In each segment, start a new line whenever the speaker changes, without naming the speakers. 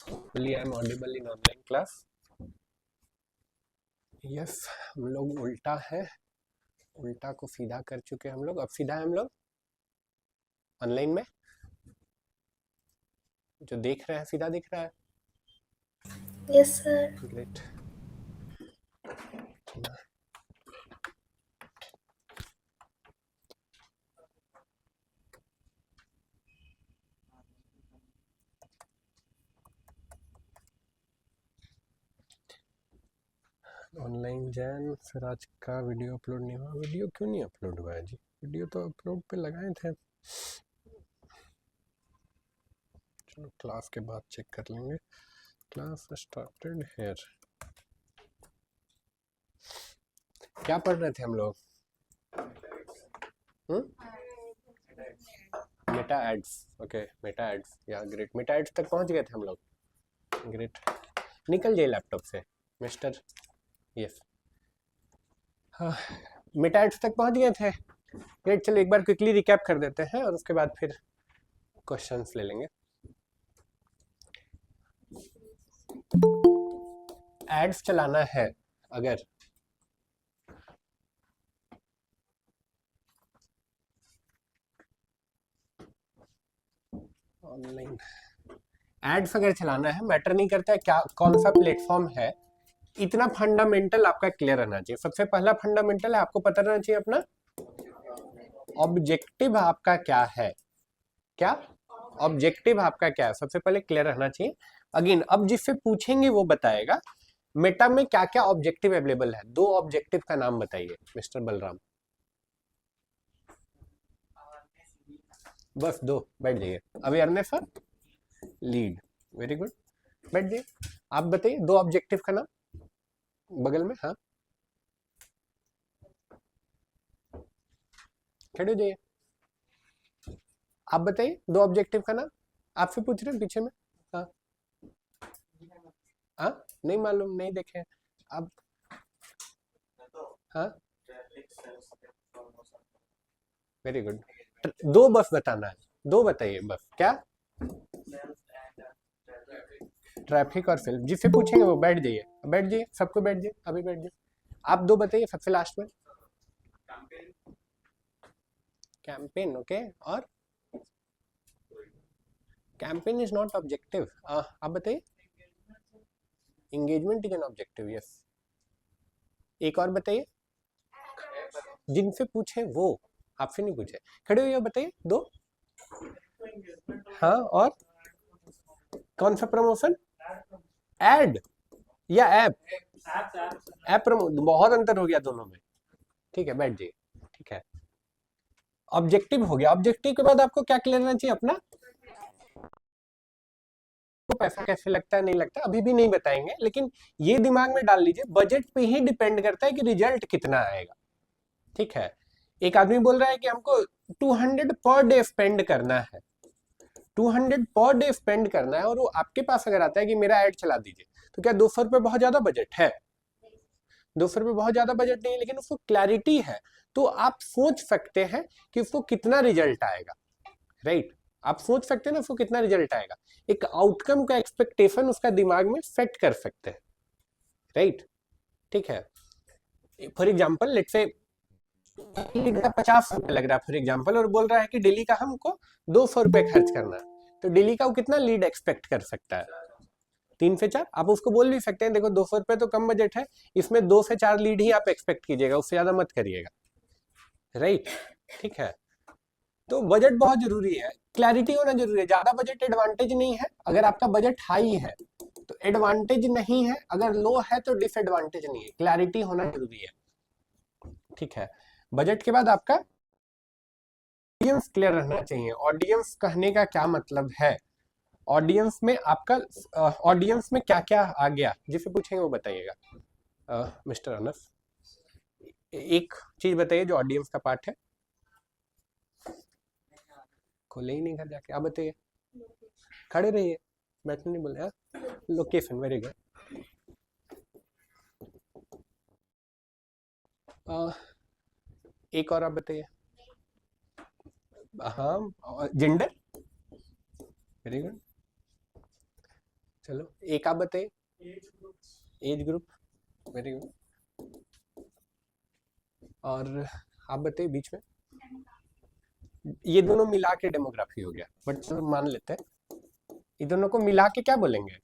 Hopefully I'm audible in online class. Yes, हम लोग उल्टा है, उल्टा को सीधा कर चुके हम लोग। अब सीधा है हम लोग ऑनलाइन में, जो देख रहे हैं सीधा दिख रहा है।
Yes sir.
Great. Online Jain, फिर आज का वीडियो अपलोड नहीं हुआ। वीडियो क्यों नहीं अपलोड हुआ है जी? वीडियो तो अपलोड पे लगाए थे। चलो क्लास के बाद चेक कर लेंगे। Class started here. क्या पढ़ रहे थे हम लोग? Meta ads. Okay, meta ads. या ग्रेट, मेटा एड्स तक पहुंच गए थे हम लोग। ग्रेट। निकल जाइए लैपटॉप से मिस्टर। यस, हाँ, मेटा एड्स तक पहुंच गए थे। ग्रेट, चलो एक बार क्विकली रिकैप कर देते हैं और उसके बाद फिर क्वेश्चंस ले लेंगे। एड्स चलाना है अगर ऑनलाइन, एड्स अगर चलाना है, मैटर नहीं करता है क्या कौन सा प्लेटफॉर्म है, इतना फंडामेंटल आपका क्लियर रहना चाहिए। सबसे पहला फंडामेंटल है, आपको पता रहना चाहिए अपना ऑब्जेक्टिव आपका क्या है। क्या ऑब्जेक्टिव आपका क्या है, सबसे पहले क्लियर रहना चाहिए। अगेन, अब जिससे पूछेंगे वो बताएगा मेटा में क्या क्या ऑब्जेक्टिव अवेलेबल है। दो ऑब्जेक्टिव का नाम बताइए मिस्टर बलराम। बस दो, बैठ जाइए। अवेयरनेस और लीड, वेरी गुड, बैठ जाइए। आप बताइए दो ऑब्जेक्टिव का नाम बगल में। हाँ, खड़े हो जाइए। आप बताइए दो ऑब्जेक्टिव का नाम। आपसे पूछ रहे हैं पीछे में। हाँ हाँ, नहीं मालूम, नहीं देखे आप। हाँ, वेरी गुड। दो बस बताना है, दो बताइए बस। क्या? ट्रैफिक और फिल्म। जिससे पूछेंगे वो बैठ जाइए, बैठ जाइए, सबको बैठ जाइए, अभी बैठ जाइए। आप दो बताइए सबसे लास्ट में। Campaign, okay. और कैंपेन इज नॉट ऑब्जेक्टिव। आप बताइए। Engagement is an objective, yes. एक और बताइए, जिनसे पूछे वो, आपसे नहीं पूछे। खड़े हुए बताइए दो। हाँ, और कौन सा प्रमोशन? एड या ऐप? ऐप प्रमोशन, बहुत अंतर हो गया दोनों में। ठीक है, बैठ जाइए। ठीक है, ऑब्जेक्टिव हो गया। ऑब्जेक्टिव के बाद आपको क्या क्लियर रहना चाहिए अपना? तो पैसा कैसे लगता है, नहीं लगता, अभी भी नहीं बताएंगे, लेकिन ये दिमाग में डाल लीजिए बजट पे ही डिपेंड करता है कि रिजल्ट कितना आएगा। ठीक है, एक आदमी बोल रहा है कि हमको 200 पर डे स्पेंड करना है, 200 पर डे स्पेंड करना है, और वो आपके पास अगर आता है कि मेरा ऐड चला दीजिए, तो क्या 200 रुपये बहुत ज्यादा बजट है? 200 रुपये बहुत ज्यादा बजट नहीं है, लेकिन उसको क्लैरिटी है, तो आप सोच सकते हैं कि उसको कितना रिजल्ट आएगा। राइट, आप सोच सकते हैं ना उसको कितना रिजल्ट आएगा। एक आउटकम का एक्सपेक्टेशन उसका दिमाग में सेट कर सकते हैं। राइट, ठीक है। फॉर एग्जाम्पल लेट से 50 रुपए लग रहा है फॉर एग्जाम्पल, और बोल रहा है कि डेली का हमको 200 रुपए खर्च करना है, तो डेली का वो कितना लीड एक्सपेक्ट कर सकता है? 3 से 4। आप उसको बोल भी सकते हैं देखो 200 रुपए तो कम बजट है, इसमें 2 से 4 लीड ही आप एक्सपेक्ट कीजिएगा, उससे ज्यादा मत करिएगा। राइट, ठीक है। तो बजट बहुत जरूरी है, क्लैरिटी होना जरूरी है। ज्यादा बजट एडवांटेज नहीं है, अगर आपका बजट हाई है तो एडवांटेज नहीं है, अगर लो है तो डिसएडवांटेज नहीं है। क्लैरिटी होना जरूरी है। ठीक है, बजट के बाद आपका ऑडियंस क्लियर रहना चाहिए। ऑडियंस कहने का क्या मतलब है? ऑडियंस में आपका ऑडियंस में क्या क्या आ गया, जिसे पूछेंगे वो बताइएगा। मिस्टर अनस, एक चीज बताइए जो ऑडियंस का पार्ट है। खोले ही नहीं घर जाके, आप बताइए। खड़े रहिए, बैठने नहीं बोले। Location, very good. एक और आप बताइए। हाँ, जेंडर, वेरी गुड। चलो एक आप बताइए। Age group, very good. और आप बताइए बीच में। ये दोनों मिला के डेमोग्राफी हो गया, बट चलो मान लेते हैं ये दोनों को मिला के क्या बोलेंगे।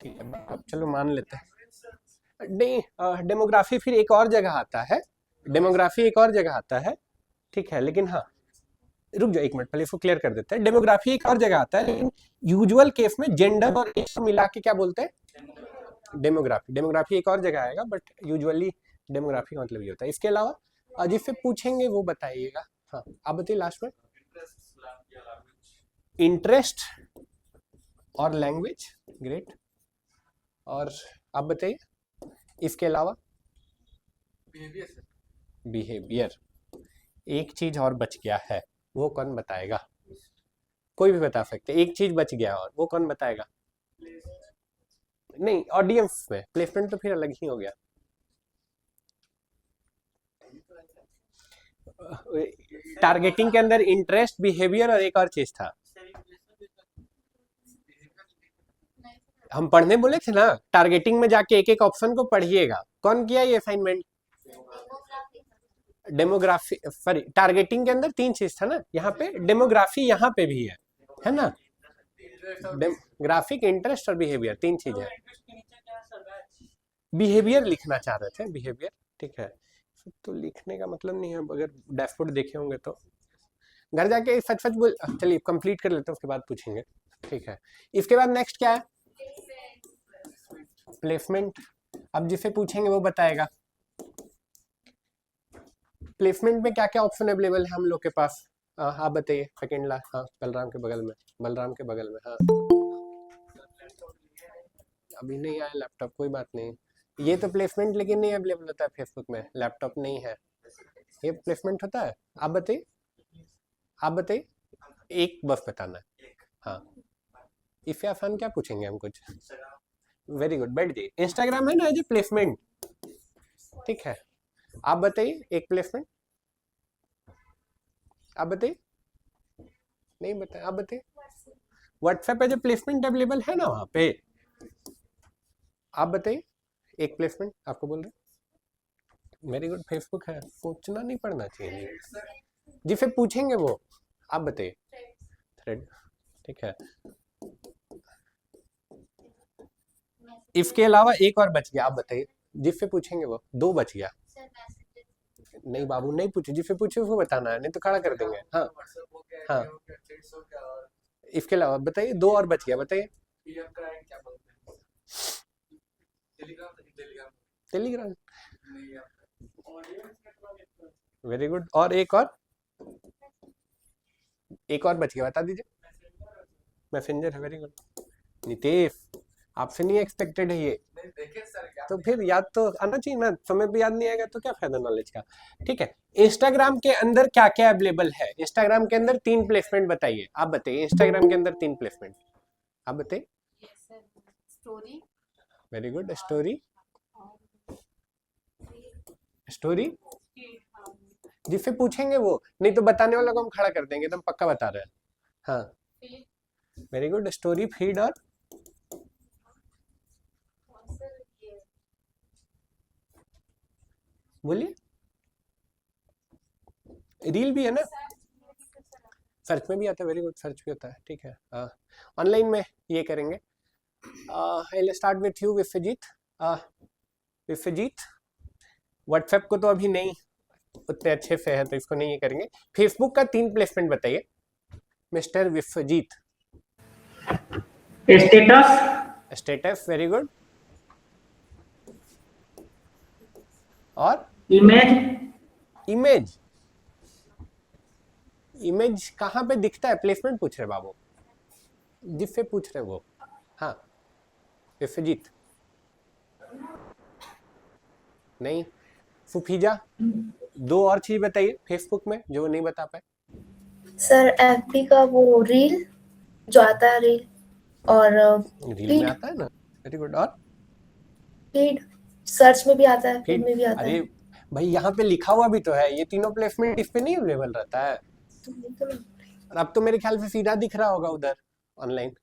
ठीक है, अब चलो मान लेते हैं। नहीं, डेमोग्राफी फिर एक और जगह आता है, डेमोग्राफी एक और जगह आता है। ठीक है, लेकिन हाँ, रुक जाओ एक मिनट, पहले इसको क्लियर कर देते हैं। डेमोग्राफी एक और जगह आता है, लेकिन यूजुअल केस में जेंडर और एज को मिला के क्या बोलते हैं, डेमोग्राफी। डेमोग्राफी एक और जगह आएगा, बट यूजुअली डेमोग्राफी का मतलब ये होता है। इसके अलावा जिससे पूछेंगे वो बताइएगा। हाँ, आप बताइए लास्ट में। इंटरेस्ट और लैंग्वेज, ग्रेट। और आप बताइए इसके अलावा। बिहेवियर। एक चीज और बच गया है, वो कौन बताएगा? कोई भी बता सकते, एक चीज बच गया और वो कौन बताएगा? नहीं, ऑडियंस में प्लेसमेंट तो फिर अलग ही हो गया। टारगेटिंग के अंदर इंटरेस्ट, बिहेवियर और एक और चीज था, हम पढ़ने बोले थे ना। टारगेटिंग में जाके एक एक ऑप्शन को पढ़िएगा। कौन किया ये असाइनमेंट? डेमोग्राफी, सॉरी, टारगेटिंग के अंदर तीन चीज था ना, यहाँ पे डेमोग्राफी यहाँ पे भी है ना। डेमोग्राफिक, इंटरेस्ट और बिहेवियर, तीन चीज है। बिहेवियर लिखना चाह रहे थे, बिहेवियर। ठीक है, तो लिखने का मतलब नहीं है, अगर डैशबोर्ड देखे होंगे तो घर जाके सच सच बोल। चलिए कंप्लीट कर लेते हैं, उसके बाद पूछेंगे। ठीक है, इसके बाद नेक्स्ट क्या है? प्लेसमेंट। अब जिसे पूछेंगे वो बताएगा प्लेसमेंट में क्या क्या ऑप्शन अवेलेबल है हम लोग के पास। आप बताइए, सेकेंड लास्ट। हाँ, बलराम के बगल में, बलराम के बगल में। हाँ, अभी नहीं आया लैपटॉप, कोई बात नहीं। ये तो प्लेसमेंट लेकिन नहीं अवेलेबल होता है फेसबुक में, लैपटॉप नहीं है, ये प्लेसमेंट होता है। आप बताइए, आप बताइए, एक बस बताना है। हाँ, इससे आसान क्या पूछेंगे हम कुछ। वेरी गुड, बैठ जाइए। इंस्टाग्राम है ना एज ए प्लेसमेंट। ठीक है, आप बताइए एक प्लेसमेंट। आप बताइए, नहीं बताए, आप बताइए। व्हाट्सएप पे जो प्लेसमेंट अवेलेबल है ना वहाँ पे, आप बताइए एक प्लेसमेंट आपको बोल रहे। वेरी गुड, फेसबुक है, सोचना नहीं पड़ना चाहिए, जिसे पूछेंगे वो। आप बताइए, थ्रेड। ठीक है, इसके अलावा एक और बच गया, आप बताइए जिससे पूछेंगे वो। दो बच गया। नहीं बाबू, नहीं पूछे, जिससे पूछे वो बताना है, नहीं तो खड़ा कर देंगे। हाँ हाँ, इसके अलावा बताइए, दो और बच गया, बताइए। Telegram, very good. और एक और बच गया, बता दीजिए। मैसेंजर है, वेरी गुड। नितेश, आपसे नहीं एक्सपेक्टेड है ये, तो फिर याद तो आना चाहिए ना, समय पे याद नहीं आएगा तो क्या फायदा नॉलेज का। ठीक है, इंस्टाग्राम के अंदर क्या क्या अवेलेबल है? इंस्टाग्राम के अंदर तीन प्लेसमेंट बताइए, आप बताइए। इंस्टाग्राम के अंदर तीन प्लेसमेंट, आप बताइए। Very good, story. स्टोरी जिससे पूछेंगे वो, नहीं तो बताने वाला को हम खड़ा कर देंगे, एकदम पक्का बता रहे हैं। हाँ, वेरी गुड, स्टोरी, फीड और बोलिए। रील भी है ना, सर्च में भी आता है। वेरी गुड, सर्च भी होता है। ठीक है, ऑनलाइन में ये करेंगे। I start with you Vishwajeet. Vishwajeet, WhatsApp को तो अभी नहीं उतने अच्छे से है तो इसको नहीं ये करेंगे। फेसबुक का तीन प्लेसमेंट बताइए mister Vishwajeet.
Status,
status, very good. और
इमेज,
इमेज, इमेज कहाँ पे दिखता है? प्लेसमेंट पूछ रहे बाबू, जिससे पूछ रहे वो। हाँ विश्वजीत नहीं, सुफीजा दो और चीज बताइए फेसबुक में जो नहीं बता पाए।
सर एफबी का वो रील जो आता है, रील और
रील में
फीड।
आता है ना, वेरी गुड। और
फीड सर्च में भी आता है, फीड
फीड,
में भी आता
अरे
है।
भाई यहाँ पे लिखा हुआ भी तो है, ये तीनों प्लेसमेंट इस पे नहीं अवेलेबल रहता है। और अब तो मेरे ख्याल से सीधा दिख रहा होगा उधर ऑनलाइन,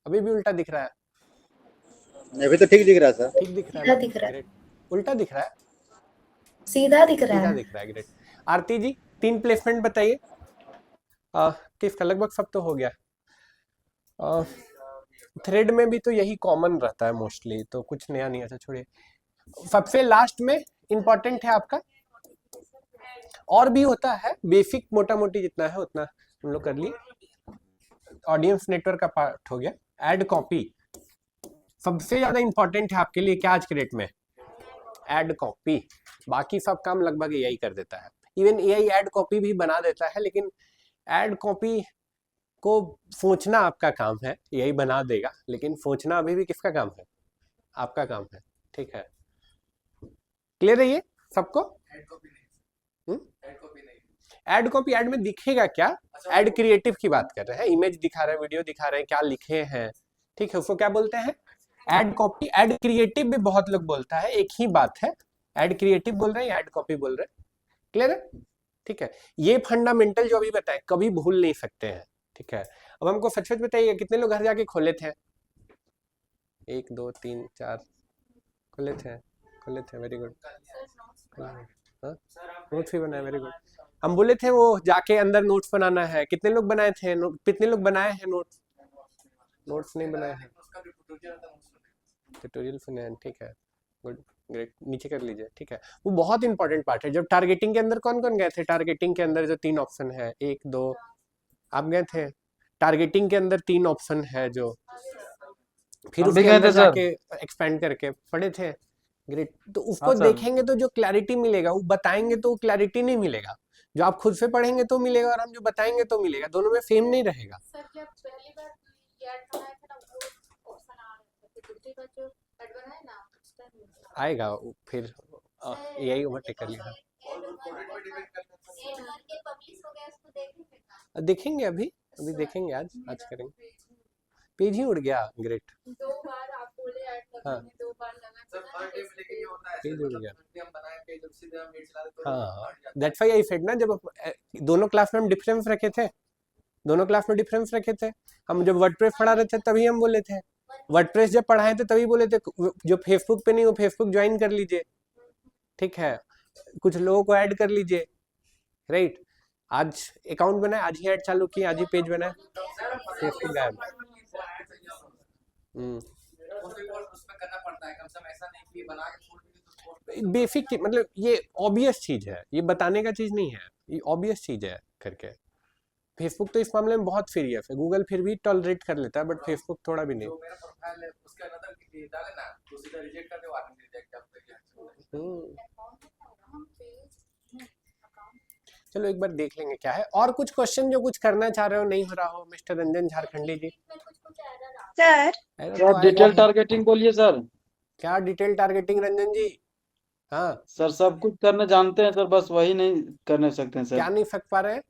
अभी भी उल्टा दिख रहा है?
अभी तो ठीक दिख रहा है सर।
ठीक दिख रहा है
सीधा
ना,
दिख रहा है,
ग्रेट। उल्टा दिख रहा है?
सीधा दिख रहा
सीधा
है।
दिख रहा है, ग्रेट। आरती जी 3 प्लेसमेंट बताइए। किसका? लगभग सब तो हो गया। थ्रेड में भी तो यही कॉमन रहता है मोस्टली, तो कुछ नया नहीं। अच्छा छोड़िए, सबसे लास्ट में इंपॉर्टेंट है आपका, और भी होता है बेसिक, मोटा मोटी जितना है उतना हम लोग कर लिए। ऑडियंस नेटवर्क का पार्ट हो गया। एड कॉपी सबसे ज्यादा इंपॉर्टेंट है आपके लिए क्या आज के डेट में? Ad copy. बाकी सब काम लगभग एआई कर देता है, इवन एआई एड कॉपी भी बना देता है, लेकिन एड कॉपी को सोचना आपका काम है। एआई बना देगा, लेकिन सोचना अभी भी किसका काम है? आपका काम है। ठीक है, क्लियर है ये सबको? एड कॉपी, एड में दिखेगा क्या? एड क्रिएटिव की बात कर रहे हैं, इमेज दिखा रहे हैं, वीडियो दिखा रहे हैं, क्या लिखे हैं, ठीक है, उसको क्या बोलते हैं? Ad copy. एड क्रिएटिव भी बहुत लोग बोलता है, एक ही बात है। एड क्रिएटिव बोल रहे हैं, एड कॉपी बोल रहे हैं। क्लियर है? ठीक है, ये फंडामेंटल जो अभी बताए कभी भूल नहीं सकते हैं। ठीक है, अब हमको सच सच बताइए, कितने लोग घर जाके खोले थे? 1 2 3 4 खोले थे, खोले थे, वेरी गुड। नोट्स भी बनाए, वेरी गुड। हम बोले थे वो जाके अंदर नोट्स बनाना है, कितने लोग बनाए थे? कितने लोग बनाए हैं नोट्स? नोट्स नहीं बनाए हैं, ट्यूटोरियल सुने हैं, ठीक है, गुड, ग्रेट, नीचे कर लीजिए। ठीक है, वो बहुत इंपॉर्टेंट पार्ट है। जब टारगेटिंग के अंदर कौन कौन गए थे? टारगेटिंग के अंदर जो 3 ऑप्शन है, 1 2, आप गए थे? टारगेटिंग के अंदर 3 ऑप्शन है जो, फिर
हम भी
उसके
गए
अंदर
थे सर।
जाके एक्सपेंड करके पढ़े थे। ग्रेट, तो
हाँ
उसको
सर।
देखेंगे तो जो क्लैरिटी मिलेगा, वो बताएंगे तो क्लैरिटी नहीं मिलेगा। जो आप खुद से पढ़ेंगे तो मिलेगा, और हम जो बताएंगे तो मिलेगा, दोनों में सेम नहीं रहेगा।
सर जब पहली बार ये ऐड बनाया था ना, वो ऑप्शन आ रहा था, फिर दूसरी बार जो ऐड बनाया ना उस टाइम नहीं था।
आएगा फिर, एआई ओवरटेक कर लेगा।
ऐड करके पब्लिश हो गया, उसको देखेंगे क्या?
देखेंगे अभी, अभी देखेंगे, आज करेंगे। पेज ही उड़ गया, ग्रेट।
2 बार आप बोले ऐड करने
हाँ।
में, 2 बार लगा
सर फर्स्ट डे में लेकिन ये होता है
पेज उड़ गया।
हम बनाए पेज जब सीधे हम नेट चला रहे तो
हाँ, दैट्स व्हाई आई सेड ना, जब दोनों क्लास में हम डिफरेंस रखे थे, दोनों क्लास में डिफरेंस रखे थे। हम जब वर्डप्रेस पढ़ा रहे थे तभी हम बोले थे, वर्डप्रेस जब पढ़ाए थे तभी बोले थे जो फेसबुक पे नहीं वो फेसबुक ज्वाइन कर लीजिए। ठीक है, कुछ लोगों को ऐड कर लीजिए, राइट। आज अकाउंट बनाए, आज ही ऐड चालू किए, आज ही पेज बनाए, फेसबुक गायब।
उसमें करना पड़ता है कम से कम, ऐसा नहीं कि बना के छोड़ दीजिए तो पोस्ट
बेसिक, मतलब ये ऑब्वियस चीज है, ये बताने का चीज नहीं है, ये ऑब्वियस चीज है करके। फेसबुक तो इस मामले में बहुत सीरियस है, गूगल फिर भी टॉलरेट कर लेता है, बट फेसबुक थोड़ा भी नहीं।
जो मेरा प्रोफाइल है उसके अंदर डाले ना तो सीधा रिजेक्ट कर दे, वार्निंग रिजेक्ट आप
चलो एक बार देख लेंगे क्या है। और कुछ क्वेश्चन जो कुछ करना चाह रहे हो, नहीं हो रहा हो, मिस्टर रंजन झारखंडी जी?
सर
Error
क्या
तो
डिटेल
आएगा।
टारगेटिंग बोलिए सर।
क्या डिटेल टारगेटिंग रंजन जी? हाँ,
सर सब कुछ करने जानते हैं सर, बस वही नहीं करने सकते हैं
क्या
सर।
नहीं सक पा रहे?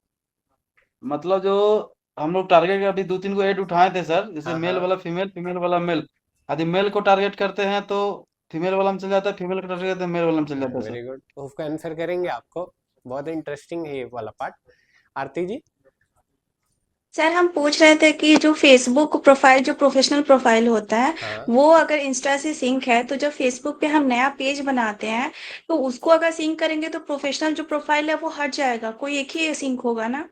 मतलब जो हम लोग टारगेट अभी 2-3 को ऐड उठाए थे सर, जैसे
हाँ
मेल
हाँ,
वाला फीमेल, फीमेल वाला मेल। यदि मेल को टारगेट करते हैं तो फीमेल वाला में चल जाता है, फीमेल को टारगेट करते हैं मेल वाला में चल जाता है सर।
वेरी गुड, उसको आंसर करेंगे आपको, बहुत इंटरेस्टिंग है ये वाला पार्ट। आरती जी?
सर हम पूछ रहे थे कि जो फेसबुक प्रोफाइल, जो प्रोफेशनल प्रोफाइल होता है,
हाँ,
वो अगर इंस्टा से सिंक है, तो जब फेसबुक पे हम नया पेज बनाते हैं तो उसको अगर सिंक करेंगे तो प्रोफेशनल जो प्रोफाइल है वो हट जाएगा, कोई एक ही सिंक होगा ना?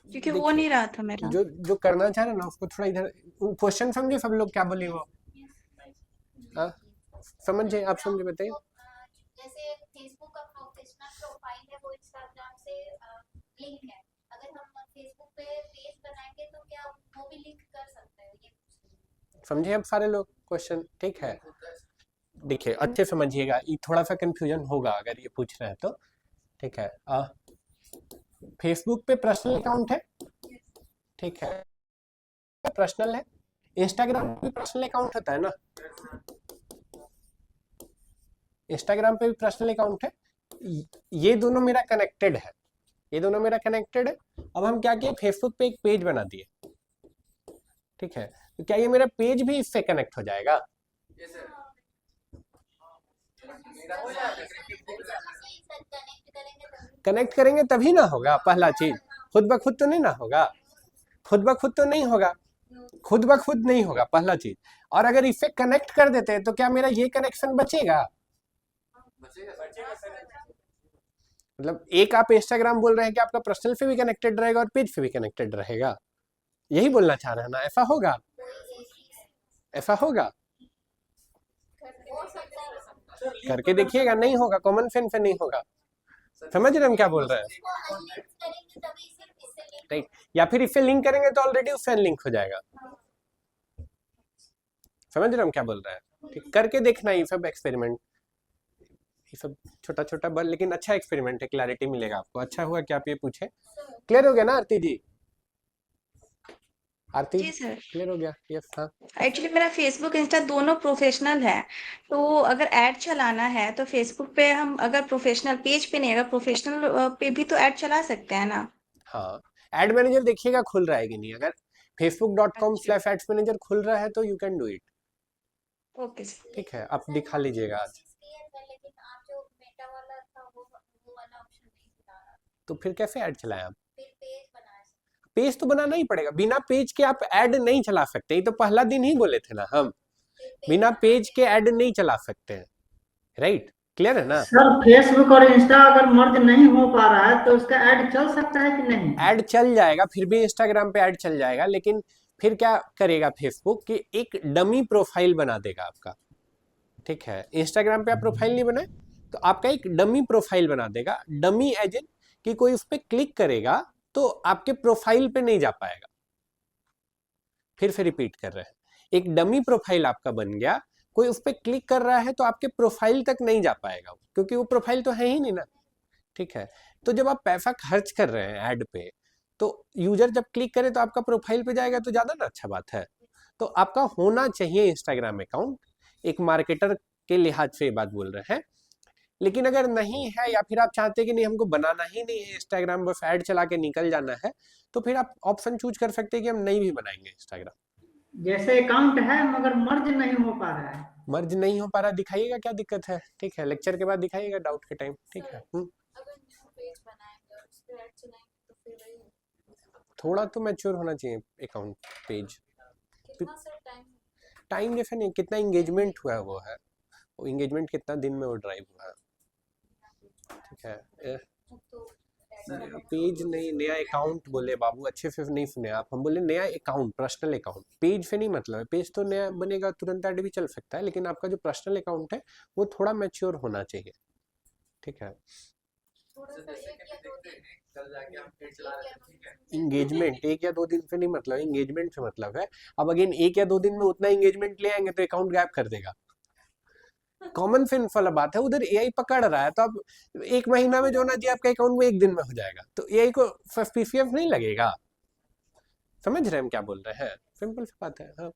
क्योंकि हो
देखिए,
नहीं रहा था मेरा।
जो जो करना चाह रहे हैं ना उसको थोड़ा इधर क्वेश्चन समझे, सब लोग क्या बोले वो? हाँ, समझे, आप समझे, बताइए।
जैसे फेसबुक का प्रोफेशनल प्रोफाइल है वो इंस्टाग्राम से लिंक है, अगर हम फेसबुक पे पेज बनाएंगे तो क्या वो भी लिंक कर सकते हैं? ये
समझे अब सारे लोग क्वेश्चन? ठीक है, देखिए अच्छे समझिएगा, ये थोड़ा सा कंफ्यूजन होगा अगर ये पूछ रहे हैं तो। ठीक है, फेसबुक पे पर्सनल अकाउंट है, ठीक है, पर्सनल है। इंस्टाग्राम पे पर्सनल अकाउंट होता है ना, इंस्टाग्राम पे भी पर्सनल अकाउंट है। ये दोनों मेरा कनेक्टेड है, ये दोनों मेरा कनेक्टेड है। अब हम क्या किए, फेसबुक पे एक पेज बना दिए, ठीक है, तो क्या ये मेरा पेज भी इससे कनेक्ट हो जाएगा?
ये सर मेरा हो जाएगा
कनेक्ट करेंगे तभी ना होगा, पहला चीज खुद ब खुद तो नहीं ना होगा, खुद ब खुद तो नहीं होगा, खुद ब खुद नहीं होगा पहला चीज। और अगर इसे कनेक्ट कर देते हैं तो क्या मेरा ये कनेक्शन बचेगा?
बचेगा सर।
मतलब एक आप इंस्टाग्राम बोल रहे हैं कि आपका पर्सनल पे भी कनेक्टेड रहेगा और पेज पे भी कनेक्टेड रहेगा, यही बोलना चाह रहे हैं ना? ऐसा होगा, ऐसा होगा, करके देखिएगा, नहीं होगा, कॉमन सेंस से नहीं होगा। समझ रहे हम क्या बोल रहे हैं? राइट, या फिर इससे लिंक करेंगे तो ऑलरेडी उससे लिंक हो जाएगा। समझ रहे हम क्या बोल रहे हैं? ठीक, करके देखना ये सब एक्सपेरिमेंट, ये सब छोटा छोटा बल, लेकिन अच्छा एक्सपेरिमेंट है, क्लैरिटी मिलेगा आपको। अच्छा हुआ कि आप ये पूछे। क्लियर हो गया ना आरती जी? आरती
जी सर।
क्लियर हो गया? यस। हाँ,
एक्चुअली मेरा फेसबुक इंस्टा दोनों प्रोफेशनल है, तो अगर ऐड चलाना है तो फेसबुक पे हम अगर प्रोफेशनल पेज पे नहीं, अगर प्रोफेशनल पे भी तो ऐड चला सकते हैं ना?
हाँ, एड मैनेजर देखिएगा खुल रहा है कि नहीं। अगर facebook.com/ads मैनेजर खुल रहा है तो you can do it.
Okay sir.
ठीक है, आप दिखा लीजिएगा आज।
लेकिन आप जो मेटा वाला था वो वाला ऑप्शन नहीं दिखा रहा,
तो फिर कैसे ऐड चलाएं आप?
फिर पेज बनाया।
पेज तो बनाना ही पड़ेगा, बिना पेज के आप ऐड नहीं चला सकते। ये तो पहला दिन ही बोले थे ना हम, बिना पेज के ऐड नहीं चला सकते हैं। राइट, क्लियर है ना?
सर फेसबुक और इंस्टा अगर मर्ज नहीं हो पा रहा है तो उसका ऐड चल सकता है कि नहीं?
ऐड चल जाएगा, फिर भी इंस्टाग्राम पे ऐड चल जाएगा, लेकिन फिर क्या करेगा फेसबुक कि एक डमी प्रोफाइल बना देगा आपका। ठीक है, इंस्टाग्राम पे आप प्रोफाइल नहीं बनाए तो आपका एक डमी प्रोफाइल बना देगा। डमी एज इन कि कोई उस पर क्लिक करेगा तो आपके प्रोफाइल पे नहीं जा पाएगा। फिर से रिपीट कर रहे हैं, एक डमी प्रोफाइल आपका बन गया, कोई उस पर क्लिक कर रहा है तो आपके प्रोफाइल तक नहीं जा पाएगा, क्योंकि वो प्रोफाइल तो है ही नहीं ना। ठीक है, तो जब आप पैसा खर्च कर रहे हैं ऐड पे, तो यूजर जब क्लिक करे तो आपका प्रोफाइल पे जाएगा, तो ज्यादा ना अच्छा बात है। तो आपका होना चाहिए इंस्टाग्राम अकाउंट, एक मार्केटर के लिहाज से ये बात बोल रहे हैं। लेकिन अगर नहीं है, या फिर आप चाहते हैं कि नहीं हमको बनाना ही नहीं है इंस्टाग्राम, बस ऐड चला के निकल जाना है, तो फिर आप ऑप्शन चूज कर सकते हैं कि हम नहीं भी बनाएंगे इंस्टाग्राम।
जैसे अकाउंट है मगर मर्ज नहीं हो पा रहा है।
मर्ज नहीं हो पा रहा, दिखाइएगा क्या दिक्कत है। ठीक है, लेक्चर के बाद दिखाइएगा, डाउट के टाइम। ठीक है।
अगर न्यू पेज बनाएंगे और उस पे ऐड चलाएंगे तो फिर वही
थोड़ा तो मैच्योर होना चाहिए अकाउंट पेज।
कितना सर
टाइम जैसे नहीं, कितना इंगेजमेंट हुआ है वो है, वो इंगेजमेंट कितना दिन में वो ड्राइव हुआ है। ठीक है, पेज नहीं, नया अकाउंट बोले बाबू, अच्छे से नहीं सुने आप। हम बोले नया अकाउंट, पर्सनल अकाउंट, पेज से नहीं मतलब है। पेज तो नया बनेगा, तुरंत ऐड भी चल सकता है, लेकिन आपका जो पर्सनल अकाउंट है वो थोड़ा मैच्योर होना चाहिए। ठीक है, इंगेजमेंट 1 या 2 दिन से नहीं मतलब, इंगेजमेंट से मतलब है। अब अगेन 1 या 2 दिन में उतना इंगेजमेंट ले आएंगे तो अकाउंट गायब कर देगा। कॉमन सेंस वाला बात है, उधर एआई पकड़ रहा है, तो अब 1 महीना में जो होना चाहिए आपका अकाउंट में 1 दिन में हो जाएगा, तो एआई को सस्पिशियस नहीं लगेगा। समझ रहे हैं हम क्या बोल रहे हैं? सिंपल सी बात है। हाँ,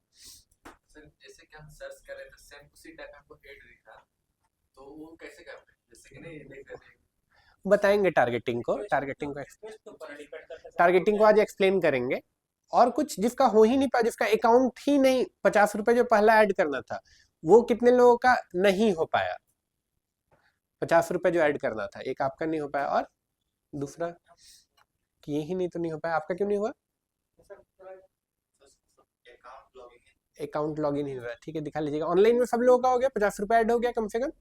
सर जैसे कि हम सर्च करें तो सेम उसी टाइप हमको एड दिखा, तो वो कैसे करते हैं? जैसे कि नहीं देख रहे थे,
बताएंगे टारगेटिंग को आज एक्सप्लेन करेंगे। और कुछ जिसका हो ही नहीं पाया, जिसका अकाउंट ही नहीं, 50 रुपए जो पहला ऐड करना था वो कितने लोगों का नहीं हो पाया? 50 रुपए जो ऐड करना था, एक आपका नहीं हो पाया, और दूसरा कि यही नहीं तो नहीं हो पाया। आपका क्यों नहीं हुआ? अकाउंट लॉगिन नहीं हो रहा। ठीक है, दिखा लीजिएगा। ऑनलाइन में सब लोगों का हो गया, 50 रुपए ऐड हो गया कम से कम।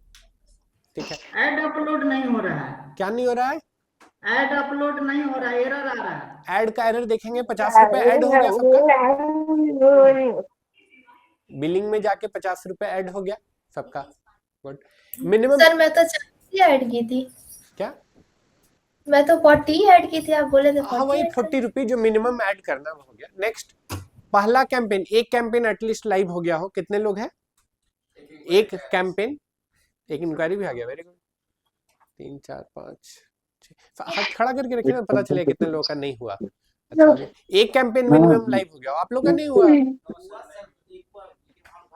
ठीक है,
ऐड अपलोड नहीं हो रहा है।
क्या नहीं हो रहा है?
ऐड अपलोड नहीं हो रहा है, एरर आ रहा है।
ऐड का एरर देखेंगे। 50 रुपए ऐड हो गया सबका, बिलिंग में जाके 50 रुपए ऐड हो गया सबका। गुड। मिनिमम
सर मैं तो 40 ऐड की थी,
क्या?
मैं तो 40 ऐड की थी, आप बोले थे
हाँ, वही 40 रुपीज जो मिनिमम ऐड करना वो हो गया। नेक्स्ट, पहला कैंपेन, एक कैंपेन एटलीस्ट लाइव हो गया हो। कितने लोग हैं? एक कैंपेन, एक इंक्वायरी भी आ गया। Very good. 3 4 5 हाथ खड़ा करके रखिए ना, पता चले कितने लोगों का नहीं हुआ। अच्छा, अभी एक कैंपेन मिनिमम लाइव हो गया, आप लोग का नहीं हुआ।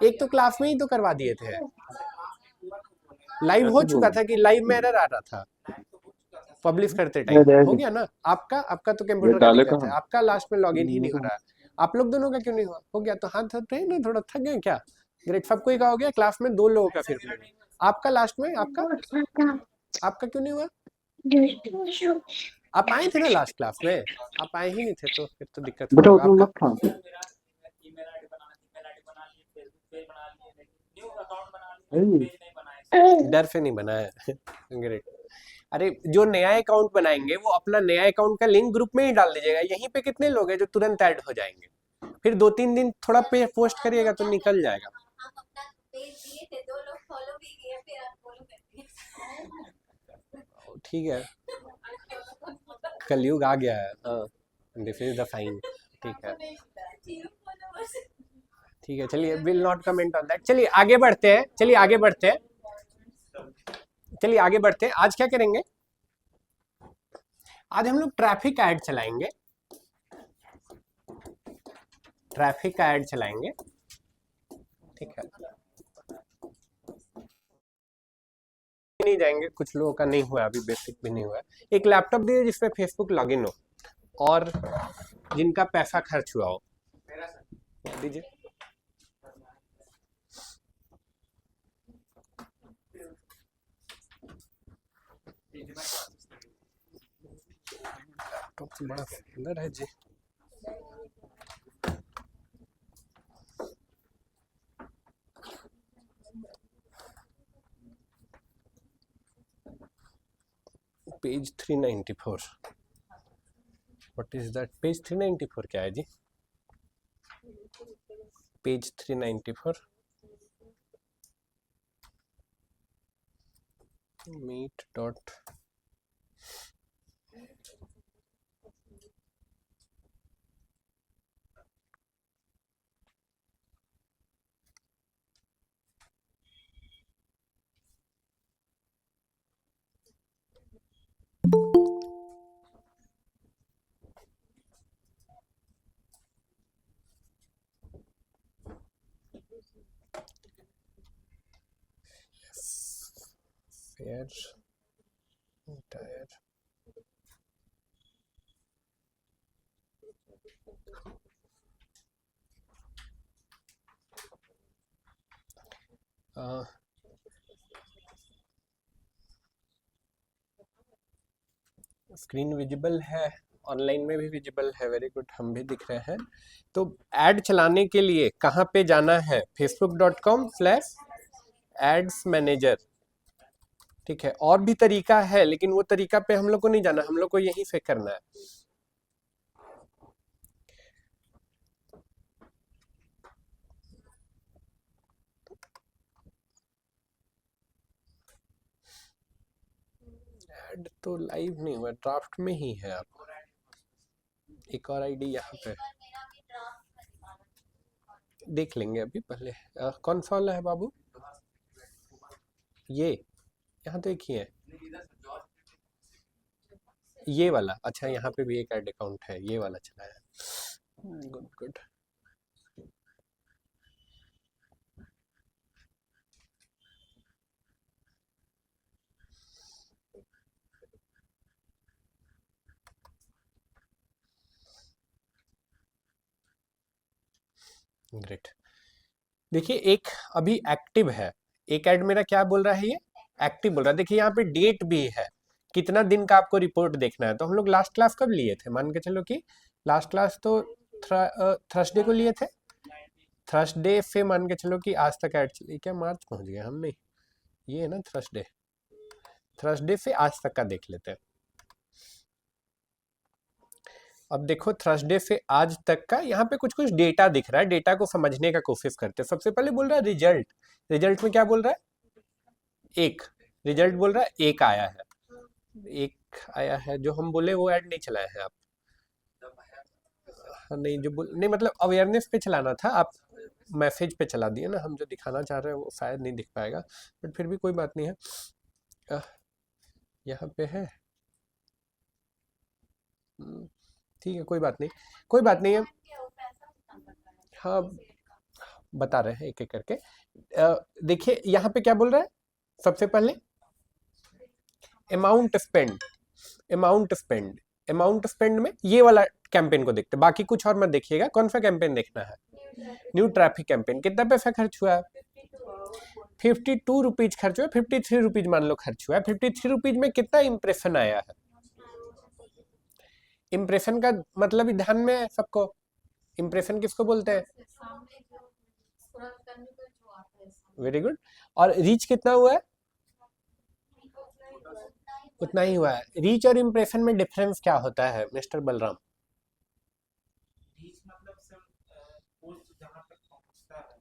एक तो क्लास में ही तो करवा दिए थे, लाइव हो चुका था कि लाइव में एरर आ रहा था पब्लिश करते टाइम, हो गया ना। आपका तो कंप्यूटर का दिक्कत है, आपका लास्ट में लॉगिन ही नहीं हो रहा है। आप लोग दोनों का क्यों नहीं हुआ? हो गया तो हाथ हट रहे ना, थोड़ा थक गए क्या? ग्रेट, सबको ही का हो गया, क्लास में 2 लोगों का फिर आपका लास्ट में, आपका क्यों नहीं हुआ? आप आए थे ना लास्ट क्लास में, आप आए ही नहीं थे तो फिर तो दिक्कत
बेटा
होगा
उसमें
आपका।
मत था।
डर से नहीं बनाया ग्रेट। अरे जो नया अकाउंट बनाएंगे वो अपना नया अकाउंट का लिंक ग्रुप में ही डाल दीजिएगा। यहीं पे कितने लोग हैं जो तुरंत ऐड हो जाएंगे, फिर 2-3 दिन थोड़ा पे पोस्ट करिएगा तो निकल जाएगा।
हम अपना पेज दिए थे, 2 लोग फॉलो भी किए, फिर अनफॉलो कर दिए।
ठीक है, कलयुग आ गया है। This is the sign. ठीक है, ठीक है, चलिए, will not comment on that. चलिए आगे बढ़ते हैं, चलिए आगे बढ़ते हैं। आज क्या करेंगे? आज हम लोग ट्रैफिक ऐड चलाएंगे, ठीक है। नहीं जाएंगे, कुछ लोगों का नहीं हुआ अभी, बेसिक भी नहीं हुआ। एक लैपटॉप दीजिए जिसमें फेसबुक लॉगिन हो और जिनका पैसा खर्च हुआ हो, दीजिए। लैपटॉप तो बड़ा सुंदर है जी। Page 394, what is that? Page 394 क्या है जी? Page 394 meet dot fair tyre screen visible है, ऑनलाइन में भी विजिबल है, वेरी गुड, हम भी दिख रहे हैं। तो ऐड चलाने के लिए कहाँ पे जाना है? facebook.com/ads manager, ठीक है। और भी तरीका है लेकिन वो तरीका पे हम लोग को नहीं जाना, हम लोग को यहीं से करना है। ऐड तो लाइव नहीं हुआ, ड्राफ्ट में ही है। आप एक और आईडी यहाँ पे देख लेंगे अभी, पहले कौन सा वाला है बाबू? ये यहाँ तो एक ही है, ये वाला। अच्छा, यहाँ पे भी एक ऐड अकाउंट है, ये वाला चला है। Good good. ग्रेट। देखिए एक अभी एक्टिव है, एक ऐड मेरा क्या बोल रहा है, ये एक्टिव बोल रहा है। देखिए यहाँ पे डेट भी है, कितना दिन का आपको रिपोर्ट देखना है। तो हम लोग लास्ट क्लास कब लिए थे? मान के चलो कि लास्ट क्लास तो थर्सडे को लिए थे। थर्सडे से मान के चलो कि आज तक ऐड चली, क्या मार्च पहुंच गए हम? नहीं, ये है ना थर्सडे से आज तक का देख लेते हैं। अब देखो थर्सडे से आज तक का यहाँ पे कुछ कुछ डेटा दिख रहा है, डेटा को समझने का कोशिश करते हैं। सबसे पहले बोल रहा है रिजल्ट, रिजल्ट में क्या बोल रहा है? एक रिजल्ट बोल रहा है, एक आया है, एक आया है। जो हम बोले वो ऐड नहीं चलाए हैं आप। नहीं, जो बोल नहीं, मतलब अवेयरनेस पे चलाना था, आप मैसेज पे चला दिए ना। हम जो दिखाना चाह रहे हैं वो शायद नहीं दिख पाएगा, बट फिर भी कोई बात नहीं है। यहाँ पे है ठीक है, कोई बात नहीं, कोई बात नहीं है।
क्या वो पैसा कितना पड़ता है
हाँ,
सेल का?
बता रहे हैं एक एक करके। देखिए यहाँ पे क्या बोल रहा है, सबसे पहले amount spend, amount spend, amount spend में ये वाला कैंपेन को देखते हैं, बाकी कुछ और मत देखिएगा। कौन सा कैंपेन देखना है? New traffic campaign. कितना पैसा खर्च हुआ है? 52 रुपीज खर्च हुआ है, 53 रुपीज मान लो खर्च हुआ है। 53 रुपीज में कितना इंप्रेशन आया है? इंप्रेशन का मतलब ही ध्यान में है सबको, इंप्रेशन किसको बोलते हैं?
सामने जो स्क्रॉल करने पर जो आता है सामने,
वेरी गुड। और रीच कितना हुआ है?
उतना ही
उतना ही हुआ है। रीच और इंप्रेशन में डिफरेंस क्या होता है मिस्टर बलराम?
रीच मतलब सर पोस्ट जहां तक पहुंचता है,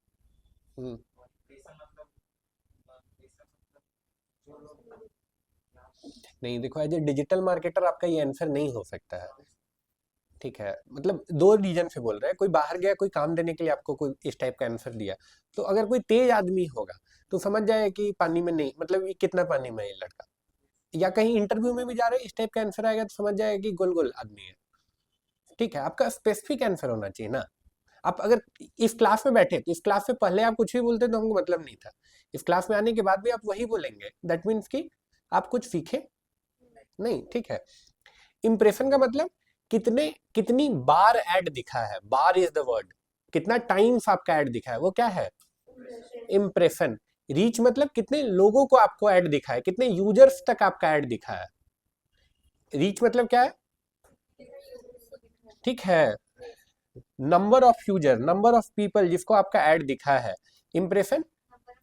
हम्म,
और इंप्रेशन मतलब जो लोग
नहीं देखो, एज ए डिजिटल मार्केटर आपका ये आंसर नहीं हो सकता है, ठीक है। मतलब दो रीजन से बोल रहे हैं, कोई बाहर गया, कोई काम देने के लिए आपको कोई इस टाइप का आंसर दिया, तो अगर कोई तेज आदमी होगा तो समझ जाए कि पानी में नहीं, मतलब ये कितना पानी में है ये लड़का, या कहीं इंटरव्यू में भी जा रहे हैं, इस टाइप का आंसर आएगा तो समझ जाएगा कि गोल गोल आदमी है, ठीक है। आपका स्पेसिफिक आंसर होना चाहिए ना। आप अगर इस क्लास में बैठे तो इस क्लास से पहले आप कुछ भी बोलते तो हमको मतलब नहीं था, इस क्लास में आने के बाद भी आप वही बोलेंगे, दैट मीन्स कि आप कुछ सीखे नहीं, ठीक है। इंप्रेशन का मतलब कितनी बार ऐड दिखा है, बार इज द वर्ड, कितना टाइम्स आपका ऐड दिखा है, वो क्या है? इंप्रेशन। रीच मतलब कितने लोगों को आपको ऐड दिखा है, कितने यूजर्स तक आपका ऐड दिखा है। रीच मतलब क्या है? ठीक है, number of user, number of people जिसको आपका ऐड दिखा है। इंप्रेशन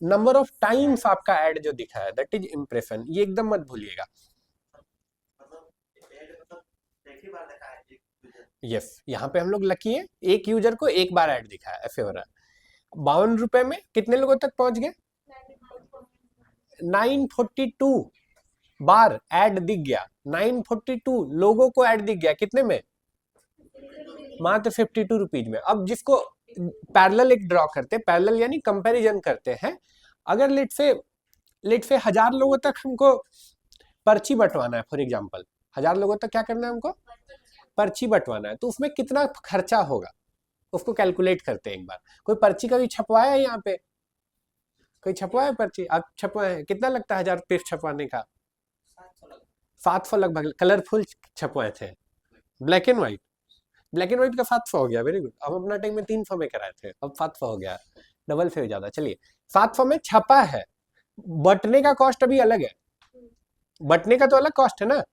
नंबर ऑफ टाइम्स आपका ऐड जो दिखा है, दैट इज इंप्रेशन। ये एकदम मत भूलिएगा। यस, यहाँ पे हम लोग लकी है, एक यूजर को एक बार ऐड दिखा है, ऐसे हो रहा है। 52 रुपए में कितने लोगों तक पहुंच गए? 942 बार ऐड दिख गया, 942 लोगों को ऐड दिख गया, कितने में? मात्र 52 रुपीज में। अब जिसको पैरेलल एक ड्रॉ करते हैं, पैरेलल यानी कंपैरिजन करते हैं, अगर लेट से 1000 लोगों तक हमको पर्ची बंटवाना है, फॉर एग्जांपल 1000 लोगों तक क्या करना है हमको? पर्ची बंटवाना है, तो उसमें कितना खर्चा होगा उसको कैलकुलेट करते हैं एक बार। कोई पर्ची कभी छपवाया है यहाँ पे? कोई छपवाया है पर्ची? आप छपवाए हैं, कितना लगता है 1000 पेज छपवाने का? 700 लगभग। कलरफुल छपवाए थे, black and white, black and white का 700 हो गया, वेरी गुड। अब अपना टाइम में 300 में कराए थे, अब 700 हो गया, डबल से ज्यादा। चलिए 700 में छपा है, बटने का कॉस्ट अभी अलग है, बटने का तो अलग कॉस्ट है ना,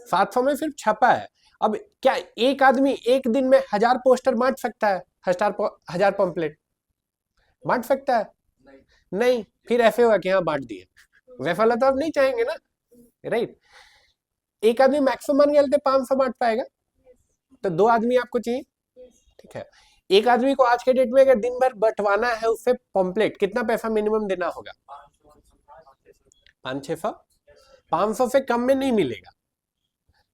700 में सिर्फ छपा है। अब क्या एक आदमी एक दिन में 1000 पोस्टर बांट सकता है? 1000 पम्पलेट बांट सकता है? नहीं। फिर ऐसे हुआ कि हाँ बांट दिए, वैसा वाला तो आप नहीं चाहेंगे ना, राइट। एक आदमी मैक्सिमम मान के 500 बांट पाएगा, तो 2 आदमी आपको चाहिए, ठीक है। एक आदमी को आज के डेट में अगर दिन भर बंटवाना है उससे पम्पलेट, कितना पैसा मिनिमम देना होगा? 500-600। 500 से कम में नहीं मिलेगा,